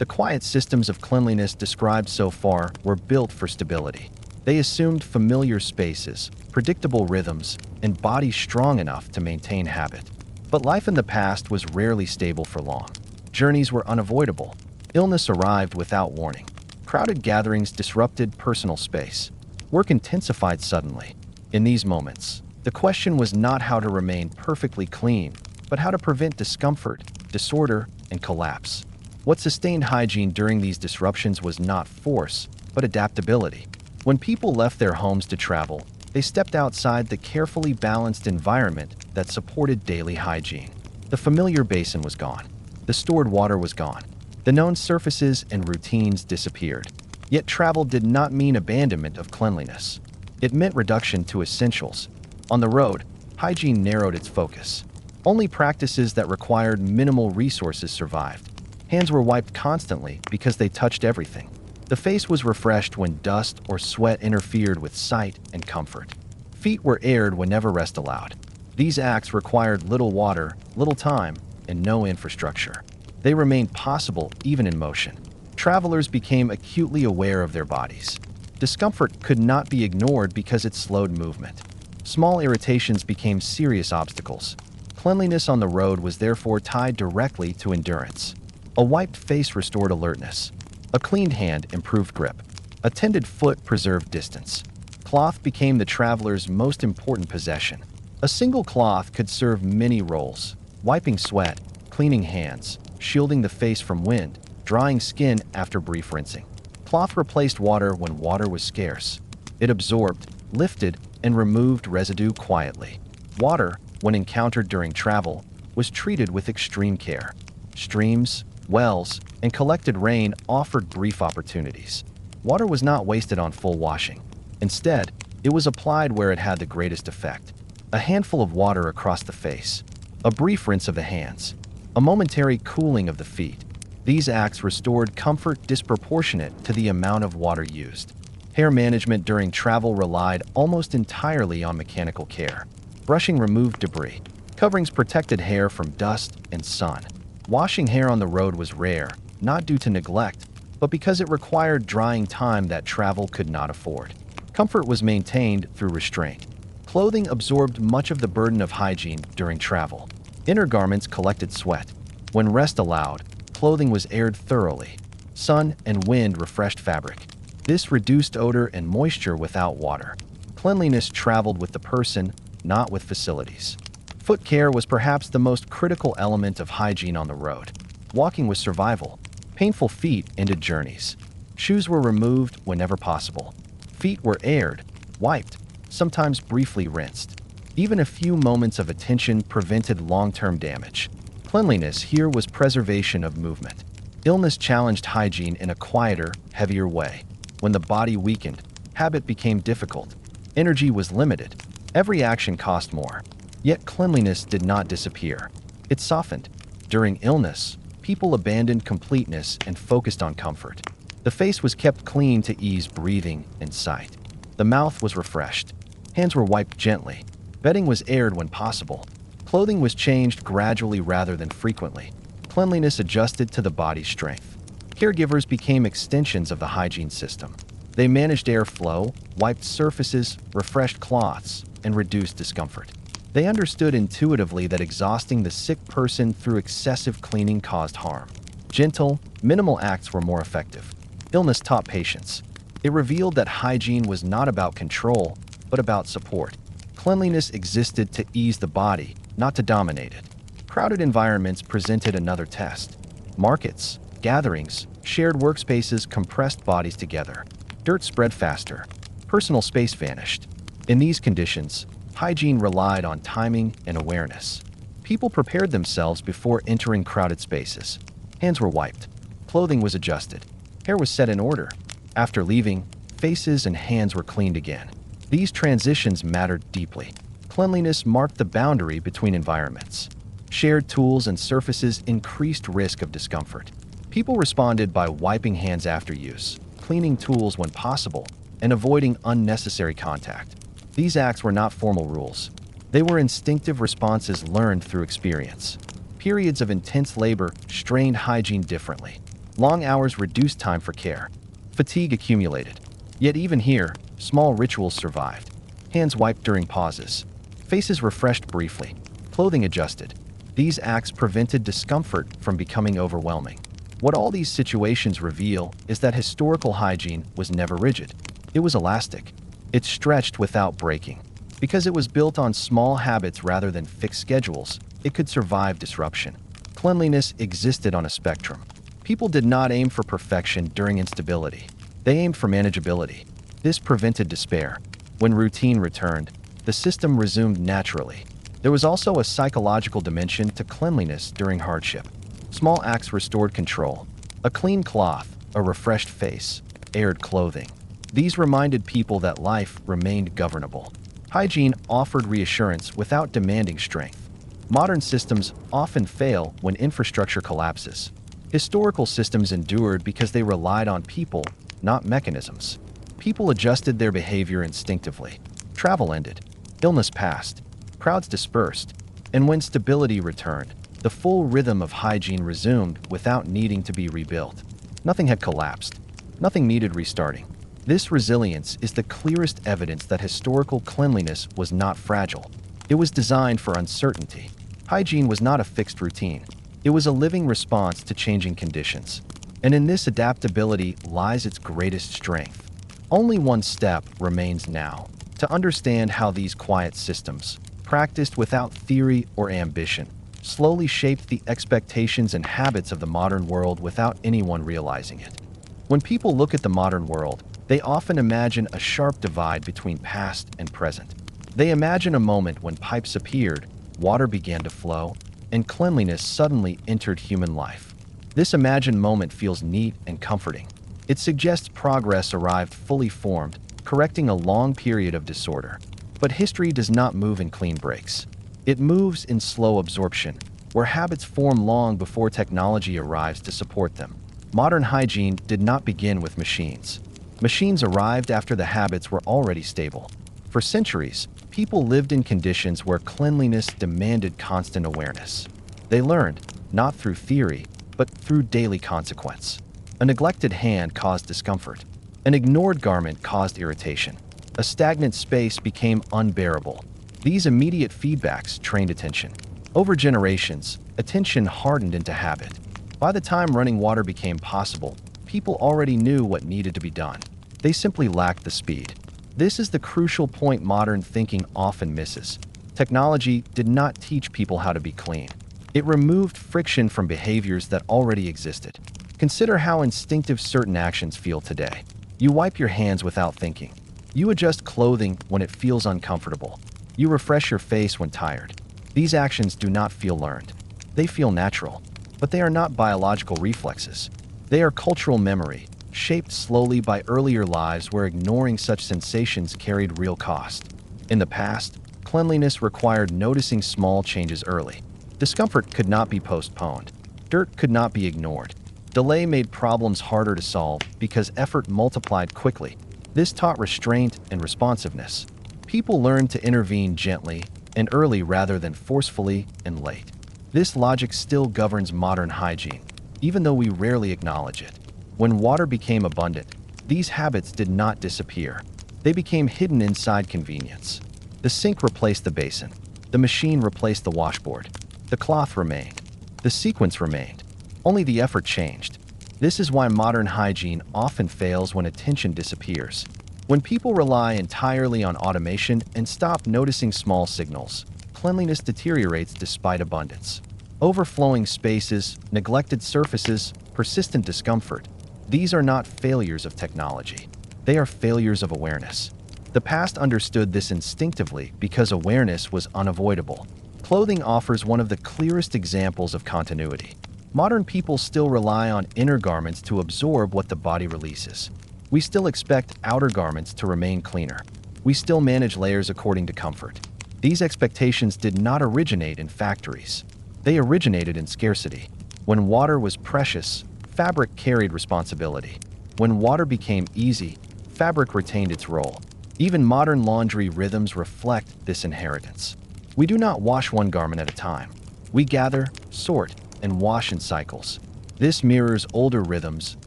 The quiet systems of cleanliness described so far were built for stability. They assumed familiar spaces, predictable rhythms, and bodies strong enough to maintain habit. But life in the past was rarely stable for long. Journeys were unavoidable. Illness arrived without warning. Crowded gatherings disrupted personal space. Work intensified suddenly. In these moments, the question was not how to remain perfectly clean, but how to prevent discomfort, disorder, and collapse. What sustained hygiene during these disruptions was not force, but adaptability. When people left their homes to travel, they stepped outside the carefully balanced environment that supported daily hygiene. The familiar basin was gone. The stored water was gone. The known surfaces and routines disappeared. Yet travel did not mean abandonment of cleanliness. It meant reduction to essentials. On the road, hygiene narrowed its focus. Only practices that required minimal resources survived. Hands were wiped constantly because they touched everything. The face was refreshed when dust or sweat interfered with sight and comfort. Feet were aired whenever rest allowed. These acts required little water, little time, and no infrastructure. They remained possible even in motion. Travelers became acutely aware of their bodies. Discomfort could not be ignored because it slowed movement. Small irritations became serious obstacles. Cleanliness on the road was therefore tied directly to endurance. A wiped face restored alertness. A cleaned hand improved grip. A tended foot preserved distance. Cloth became the traveler's most important possession. A single cloth could serve many roles: wiping sweat, cleaning hands, shielding the face from wind, drying skin after brief rinsing. Cloth replaced water when water was scarce. It absorbed, lifted, and removed residue quietly. Water, when encountered during travel, was treated with extreme care. Streams, wells, and collected rain offered brief opportunities. Water was not wasted on full washing. Instead, it was applied where it had the greatest effect. A handful of water across the face, a brief rinse of the hands, a momentary cooling of the feet. These acts restored comfort disproportionate to the amount of water used. Hair management during travel relied almost entirely on mechanical care. Brushing removed debris. Coverings protected hair from dust and sun. Washing hair on the road was rare, not due to neglect, but because it required drying time that travel could not afford. Comfort was maintained through restraint. Clothing absorbed much of the burden of hygiene during travel. Inner garments collected sweat. When rest allowed, clothing was aired thoroughly. Sun and wind refreshed fabric. This reduced odor and moisture without water. Cleanliness traveled with the person, not with facilities. Foot care was perhaps the most critical element of hygiene on the road. Walking was survival. Painful feet ended journeys. Shoes were removed whenever possible. Feet were aired, wiped, sometimes briefly rinsed. Even a few moments of attention prevented long-term damage. Cleanliness here was preservation of movement. Illness challenged hygiene in a quieter, heavier way. When the body weakened, habit became difficult. Energy was limited. Every action cost more. Yet cleanliness did not disappear. It softened. During illness, people abandoned completeness and focused on comfort. The face was kept clean to ease breathing and sight. The mouth was refreshed. Hands were wiped gently. Bedding was aired when possible. Clothing was changed gradually rather than frequently. Cleanliness adjusted to the body's strength. Caregivers became extensions of the hygiene system. They managed airflow, wiped surfaces, refreshed cloths, and reduced discomfort. They understood intuitively that exhausting the sick person through excessive cleaning caused harm. Gentle, minimal acts were more effective. Illness taught patience. It revealed that hygiene was not about control, but about support. Cleanliness existed to ease the body, not to dominate it. Crowded environments presented another test. Markets, gatherings, shared workspaces compressed bodies together. Dirt spread faster. Personal space vanished. In these conditions, hygiene relied on timing and awareness. People prepared themselves before entering crowded spaces. Hands were wiped. Clothing was adjusted. Hair was set in order. After leaving, faces and hands were cleaned again. These transitions mattered deeply. Cleanliness marked the boundary between environments. Shared tools and surfaces increased risk of discomfort. People responded by wiping hands after use, cleaning tools when possible, and avoiding unnecessary contact. These acts were not formal rules. They were instinctive responses learned through experience. Periods of intense labor strained hygiene differently. Long hours reduced time for care. Fatigue accumulated. Yet even here, small rituals survived. Hands wiped during pauses. Faces refreshed briefly. Clothing adjusted. These acts prevented discomfort from becoming overwhelming. What all these situations reveal is that historical hygiene was never rigid. It was elastic. It stretched without breaking. Because it was built on small habits rather than fixed schedules, it could survive disruption. Cleanliness existed on a spectrum. People did not aim for perfection during instability. They aimed for manageability. This prevented despair. When routine returned, the system resumed naturally. There was also a psychological dimension to cleanliness during hardship. Small acts restored control. A clean cloth, a refreshed face, aired clothing. These reminded people that life remained governable. Hygiene offered reassurance without demanding strength. Modern systems often fail when infrastructure collapses. Historical systems endured because they relied on people, not mechanisms. People adjusted their behavior instinctively. Travel ended. Illness passed. Crowds dispersed. And when stability returned, the full rhythm of hygiene resumed without needing to be rebuilt. Nothing had collapsed. Nothing needed restarting. This resilience is the clearest evidence that historical cleanliness was not fragile. It was designed for uncertainty. Hygiene was not a fixed routine. It was a living response to changing conditions. And in this adaptability lies its greatest strength. Only one step remains now: to understand how these quiet systems, practiced without theory or ambition, slowly shaped the expectations and habits of the modern world without anyone realizing it. When people look at the modern world, they often imagine a sharp divide between past and present. They imagine a moment when pipes appeared, water began to flow, and cleanliness suddenly entered human life. This imagined moment feels neat and comforting. It suggests progress arrived fully formed, correcting a long period of disorder. But history does not move in clean breaks. It moves in slow absorption, where habits form long before technology arrives to support them. Modern hygiene did not begin with machines. Machines arrived after the habits were already stable. For centuries, people lived in conditions where cleanliness demanded constant awareness. They learned, not through theory, but through daily consequence. A neglected hand caused discomfort. An ignored garment caused irritation. A stagnant space became unbearable. These immediate feedbacks trained attention. Over generations, attention hardened into habit. By the time running water became possible, people already knew what needed to be done. They simply lacked the speed. This is the crucial point modern thinking often misses. Technology did not teach people how to be clean. It removed friction from behaviors that already existed. Consider how instinctive certain actions feel today. You wipe your hands without thinking. You adjust clothing when it feels uncomfortable. You refresh your face when tired. These actions do not feel learned. They feel natural, but they are not biological reflexes. They are cultural memory, shaped slowly by earlier lives where ignoring such sensations carried real cost. In the past, cleanliness required noticing small changes early. Discomfort could not be postponed. Dirt could not be ignored. Delay made problems harder to solve because effort multiplied quickly. This taught restraint and responsiveness. People learned to intervene gently and early rather than forcefully and late. This logic still governs modern hygiene, even though we rarely acknowledge it. When water became abundant, these habits did not disappear. They became hidden inside convenience. The sink replaced the basin. The machine replaced the washboard. The cloth remained. The sequence remained. Only the effort changed. This is why modern hygiene often fails when attention disappears. When people rely entirely on automation and stop noticing small signals, cleanliness deteriorates despite abundance. Overflowing spaces, neglected surfaces, persistent discomfort. These are not failures of technology. They are failures of awareness. The past understood this instinctively because awareness was unavoidable. Clothing offers one of the clearest examples of continuity. Modern people still rely on inner garments to absorb what the body releases. We still expect outer garments to remain cleaner. We still manage layers according to comfort. These expectations did not originate in factories. They originated in scarcity. When water was precious, fabric carried responsibility. When water became easy, fabric retained its role. Even modern laundry rhythms reflect this inheritance. We do not wash one garment at a time. We gather, sort, and wash in cycles. This mirrors older rhythms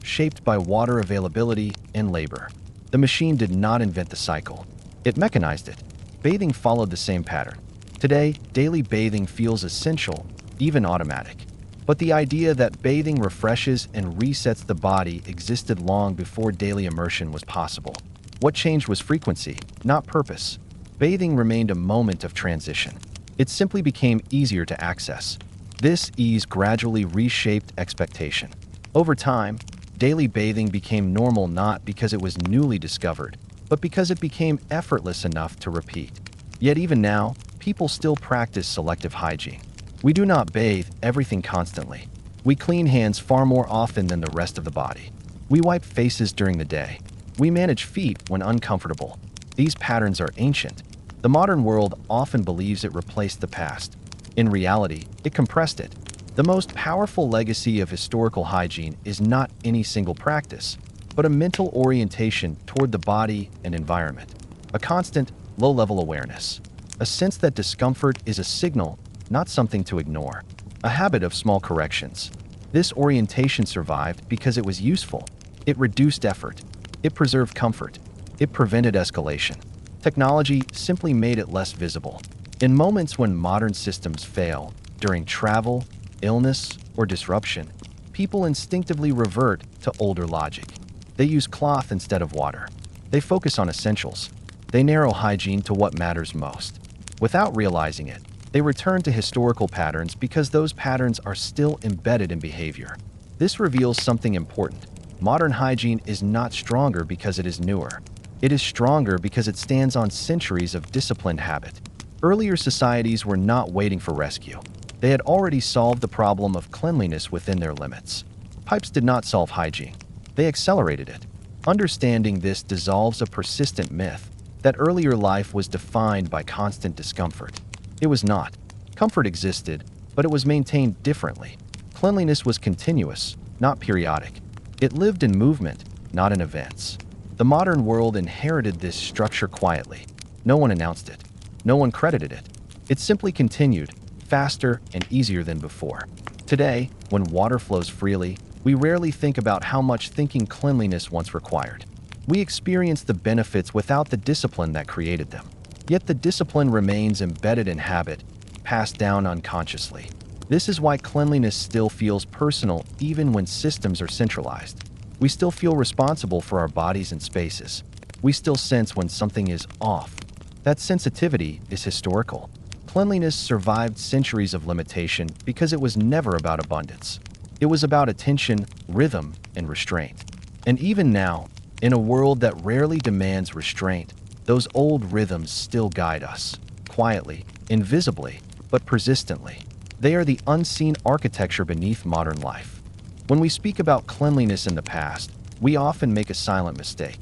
shaped by water availability and labor. The machine did not invent the cycle. It mechanized it. Bathing followed the same pattern. Today, daily bathing feels essential, even automatic. But the idea that bathing refreshes and resets the body existed long before daily immersion was possible. What changed was frequency, not purpose. Bathing remained a moment of transition. It simply became easier to access. This ease gradually reshaped expectation. Over time, daily bathing became normal not because it was newly discovered, but because it became effortless enough to repeat. Yet even now, people still practice selective hygiene. We do not bathe everything constantly. We clean hands far more often than the rest of the body. We wipe faces during the day. We manage feet when uncomfortable. These patterns are ancient. The modern world often believes it replaced the past. In reality, it compressed it. The most powerful legacy of historical hygiene is not any single practice, but a mental orientation toward the body and environment. A constant, low-level awareness. A sense that discomfort is a signal, not something to ignore. A habit of small corrections. This orientation survived because it was useful. It reduced effort. It preserved comfort. It prevented escalation. Technology simply made it less visible. In moments when modern systems fail, during travel, illness, or disruption, people instinctively revert to older logic. They use cloth instead of water. They focus on essentials. They narrow hygiene to what matters most. Without realizing it, they return to historical patterns because those patterns are still embedded in behavior. This reveals something important. Modern hygiene is not stronger because it is newer. It is stronger because it stands on centuries of disciplined habit. Earlier societies were not waiting for rescue. They had already solved the problem of cleanliness within their limits. Pipes did not solve hygiene. They accelerated it. Understanding this dissolves a persistent myth that earlier life was defined by constant discomfort. It was not. Comfort existed, but it was maintained differently. Cleanliness was continuous, not periodic. It lived in movement, not in events. The modern world inherited this structure quietly. No one announced it. No one credited it. It simply continued, faster and easier than before. Today, when water flows freely, we rarely think about how much thinking cleanliness once required. We experience the benefits without the discipline that created them. Yet the discipline remains embedded in habit, passed down unconsciously. This is why cleanliness still feels personal even when systems are centralized. We still feel responsible for our bodies and spaces. We still sense when something is off. That sensitivity is historical. Cleanliness survived centuries of limitation because it was never about abundance. It was about attention, rhythm, and restraint. And even now, in a world that rarely demands restraint, those old rhythms still guide us, quietly, invisibly, but persistently. They are the unseen architecture beneath modern life. When we speak about cleanliness in the past, we often make a silent mistake.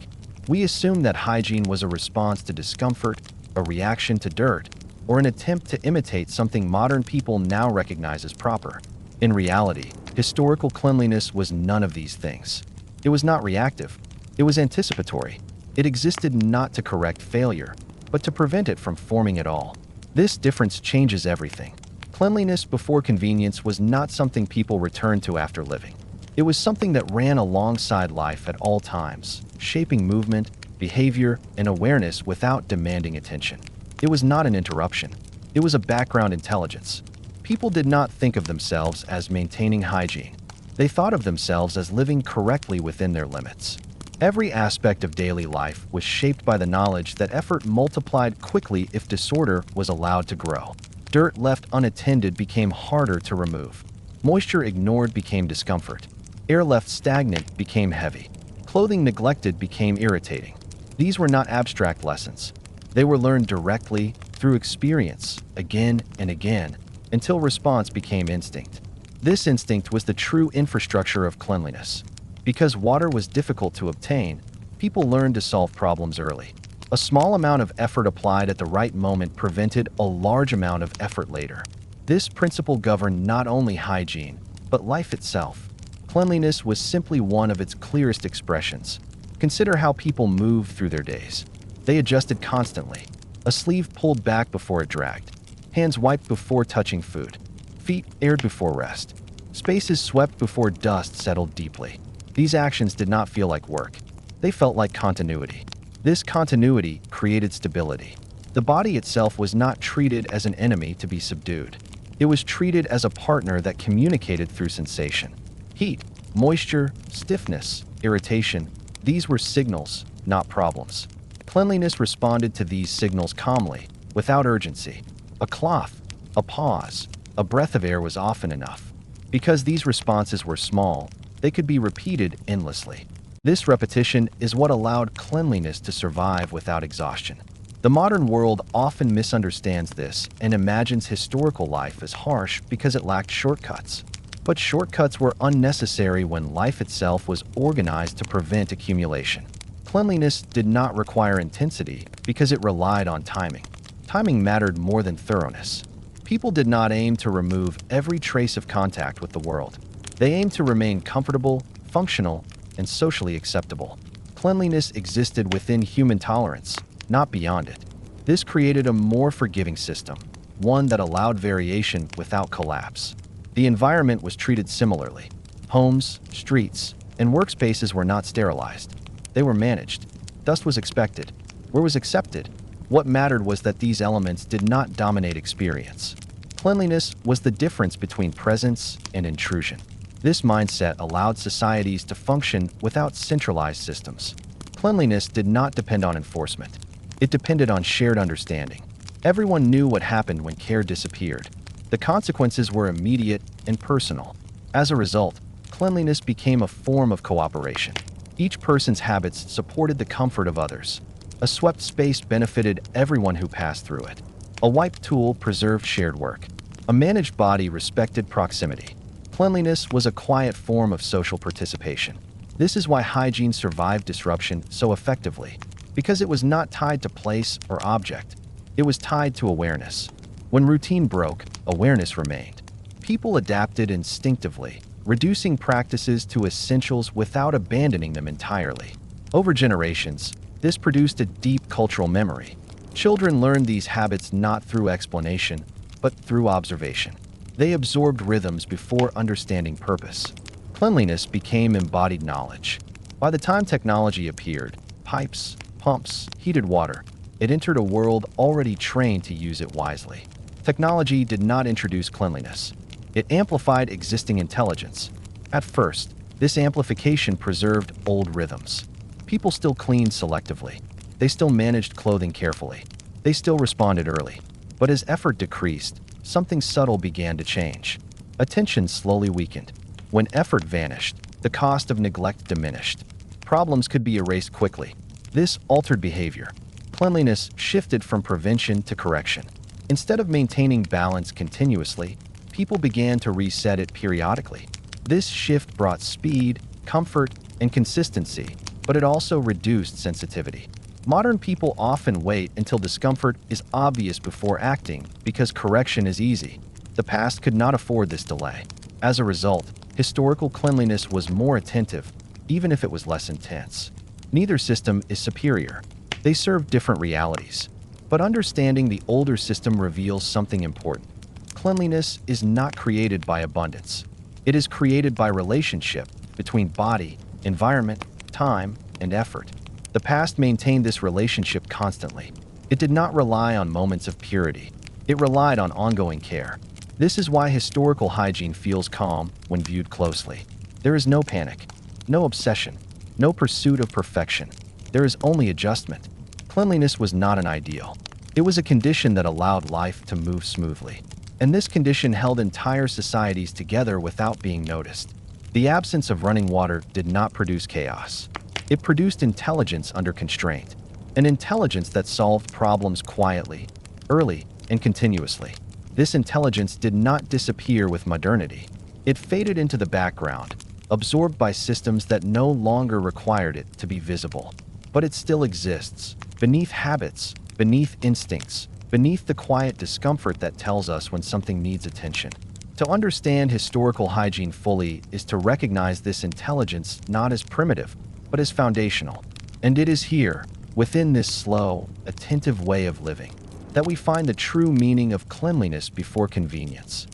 We assume that hygiene was a response to discomfort, a reaction to dirt, or an attempt to imitate something modern people now recognize as proper. In reality, historical cleanliness was none of these things. It was not reactive. It was anticipatory. It existed not to correct failure, but to prevent it from forming at all. This difference changes everything. Cleanliness before convenience was not something people returned to after living. It was something that ran alongside life at all times, shaping movement, behavior, and awareness without demanding attention. It was not an interruption. It was a background intelligence. People did not think of themselves as maintaining hygiene. They thought of themselves as living correctly within their limits. Every aspect of daily life was shaped by the knowledge that effort multiplied quickly if disorder was allowed to grow. Dirt left unattended became harder to remove. Moisture ignored became discomfort. Air left stagnant became heavy. Clothing neglected became irritating. These were not abstract lessons. They were learned directly, through experience, again and again, until response became instinct. This instinct was the true infrastructure of cleanliness. Because water was difficult to obtain, people learned to solve problems early. A small amount of effort applied at the right moment prevented a large amount of effort later. This principle governed not only hygiene, but life itself. Cleanliness was simply one of its clearest expressions. Consider how people moved through their days. They adjusted constantly. A sleeve pulled back before it dragged. Hands wiped before touching food. Feet aired before rest. Spaces swept before dust settled deeply. These actions did not feel like work. They felt like continuity. This continuity created stability. The body itself was not treated as an enemy to be subdued. It was treated as a partner that communicated through sensation. Heat, moisture, stiffness, irritation, these were signals, not problems. Cleanliness responded to these signals calmly, without urgency. A cloth, a pause, a breath of air was often enough. Because these responses were small, they could be repeated endlessly. This repetition is what allowed cleanliness to survive without exhaustion. The modern world often misunderstands this and imagines historical life as harsh because it lacked shortcuts. But shortcuts were unnecessary when life itself was organized to prevent accumulation. Cleanliness did not require intensity because it relied on timing. Timing mattered more than thoroughness. People did not aim to remove every trace of contact with the world. They aimed to remain comfortable, functional, and socially acceptable. Cleanliness existed within human tolerance, not beyond it. This created a more forgiving system, one that allowed variation without collapse. The environment was treated similarly. Homes, streets, and workspaces were not sterilized. They were managed. Dust was expected. Where was accepted? What mattered was that these elements did not dominate experience. Cleanliness was the difference between presence and intrusion. This mindset allowed societies to function without centralized systems. Cleanliness did not depend on enforcement. It depended on shared understanding. Everyone knew what happened when care disappeared. The consequences were immediate and personal. As a result, cleanliness became a form of cooperation. Each person's habits supported the comfort of others. A swept space benefited everyone who passed through it. A wiped tool preserved shared work. A managed body respected proximity. Cleanliness was a quiet form of social participation. This is why hygiene survived disruption so effectively, because it was not tied to place or object. It was tied to awareness. When routine broke, awareness remained. People adapted instinctively, reducing practices to essentials without abandoning them entirely. Over generations, this produced a deep cultural memory. Children learned these habits not through explanation, but through observation. They absorbed rhythms before understanding purpose. Cleanliness became embodied knowledge. By the time technology appeared, pipes, pumps, heated water, it entered a world already trained to use it wisely. Technology did not introduce cleanliness. It amplified existing intelligence. At first, this amplification preserved old rhythms. People still cleaned selectively. They still managed clothing carefully. They still responded early. But as effort decreased, something subtle began to change. Attention slowly weakened. When effort vanished, the cost of neglect diminished. Problems could be erased quickly. This altered behavior. Cleanliness shifted from prevention to correction. Instead of maintaining balance continuously, people began to reset it periodically. This shift brought speed, comfort, and consistency, but it also reduced sensitivity. Modern people often wait until discomfort is obvious before acting because correction is easy. The past could not afford this delay. As a result, historical cleanliness was more attentive, even if it was less intense. Neither system is superior. They serve different realities. But understanding the older system reveals something important. Cleanliness is not created by abundance. It is created by relationship between body, environment, time, and effort. The past maintained this relationship constantly. It did not rely on moments of purity. It relied on ongoing care. This is why historical hygiene feels calm when viewed closely. There is no panic, no obsession, no pursuit of perfection. There is only adjustment. Cleanliness was not an ideal. It was a condition that allowed life to move smoothly. And this condition held entire societies together without being noticed. The absence of running water did not produce chaos. It produced intelligence under constraint, an intelligence that solved problems quietly, early, and continuously. This intelligence did not disappear with modernity. It faded into the background, absorbed by systems that no longer required it to be visible. But it still exists, beneath habits, beneath instincts, beneath the quiet discomfort that tells us when something needs attention. To understand historical hygiene fully is to recognize this intelligence not as primitive, but as foundational. And it is here, within this slow, attentive way of living, that we find the true meaning of cleanliness before convenience.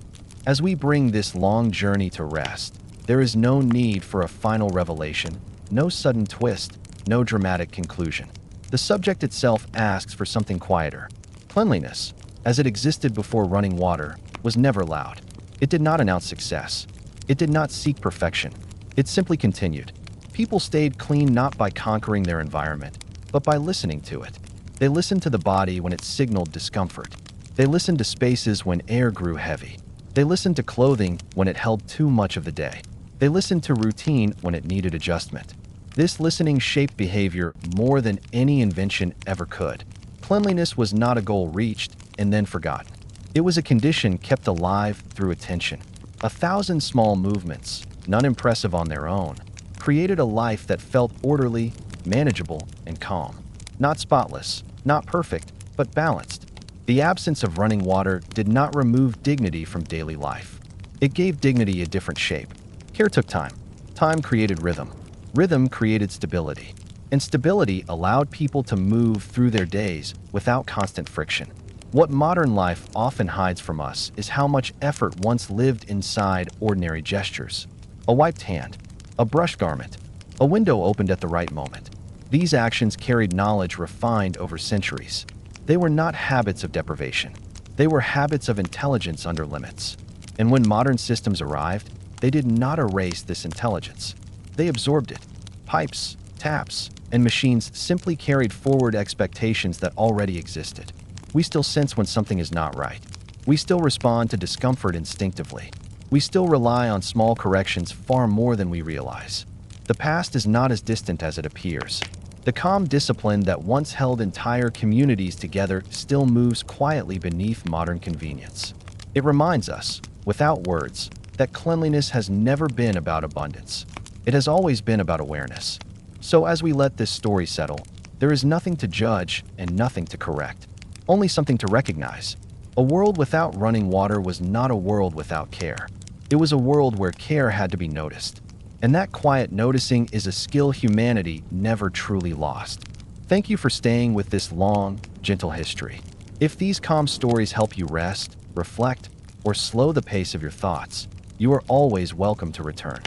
As we bring this long journey to rest, there is no need for a final revelation, no sudden twist, no dramatic conclusion. The subject itself asks for something quieter. Cleanliness, as it existed before running water, was never loud. It did not announce success. It did not seek perfection. It simply continued. People stayed clean not by conquering their environment, but by listening to it. They listened to the body when it signaled discomfort. They listened to spaces when air grew heavy. They listened to clothing when it held too much of the day. They listened to routine when it needed adjustment. This listening shaped behavior more than any invention ever could. Cleanliness was not a goal reached and then forgotten. It was a condition kept alive through attention. 1,000 small movements, none impressive on their own, created a life that felt orderly, manageable, and calm. Not spotless, not perfect, but balanced. The absence of running water did not remove dignity from daily life. It gave dignity a different shape. Care took time. Time created rhythm. Rhythm created stability. And stability allowed people to move through their days without constant friction. What modern life often hides from us is how much effort once lived inside ordinary gestures. A wiped hand, a brushed garment, a window opened at the right moment. These actions carried knowledge refined over centuries. They were not habits of deprivation. They were habits of intelligence under limits. And when modern systems arrived, they did not erase this intelligence. They absorbed it. Pipes, taps, and machines simply carried forward expectations that already existed. We still sense when something is not right. We still respond to discomfort instinctively. We still rely on small corrections far more than we realize. The past is not as distant as it appears. The calm discipline that once held entire communities together still moves quietly beneath modern convenience. It reminds us, without words, that cleanliness has never been about abundance. It has always been about awareness. So as we let this story settle, there is nothing to judge and nothing to correct. Only something to recognize. A world without running water was not a world without care. It was a world where care had to be noticed. And that quiet noticing is a skill humanity never truly lost. Thank you for staying with this long, gentle history. If these calm stories help you rest, reflect, or slow the pace of your thoughts, you are always welcome to return.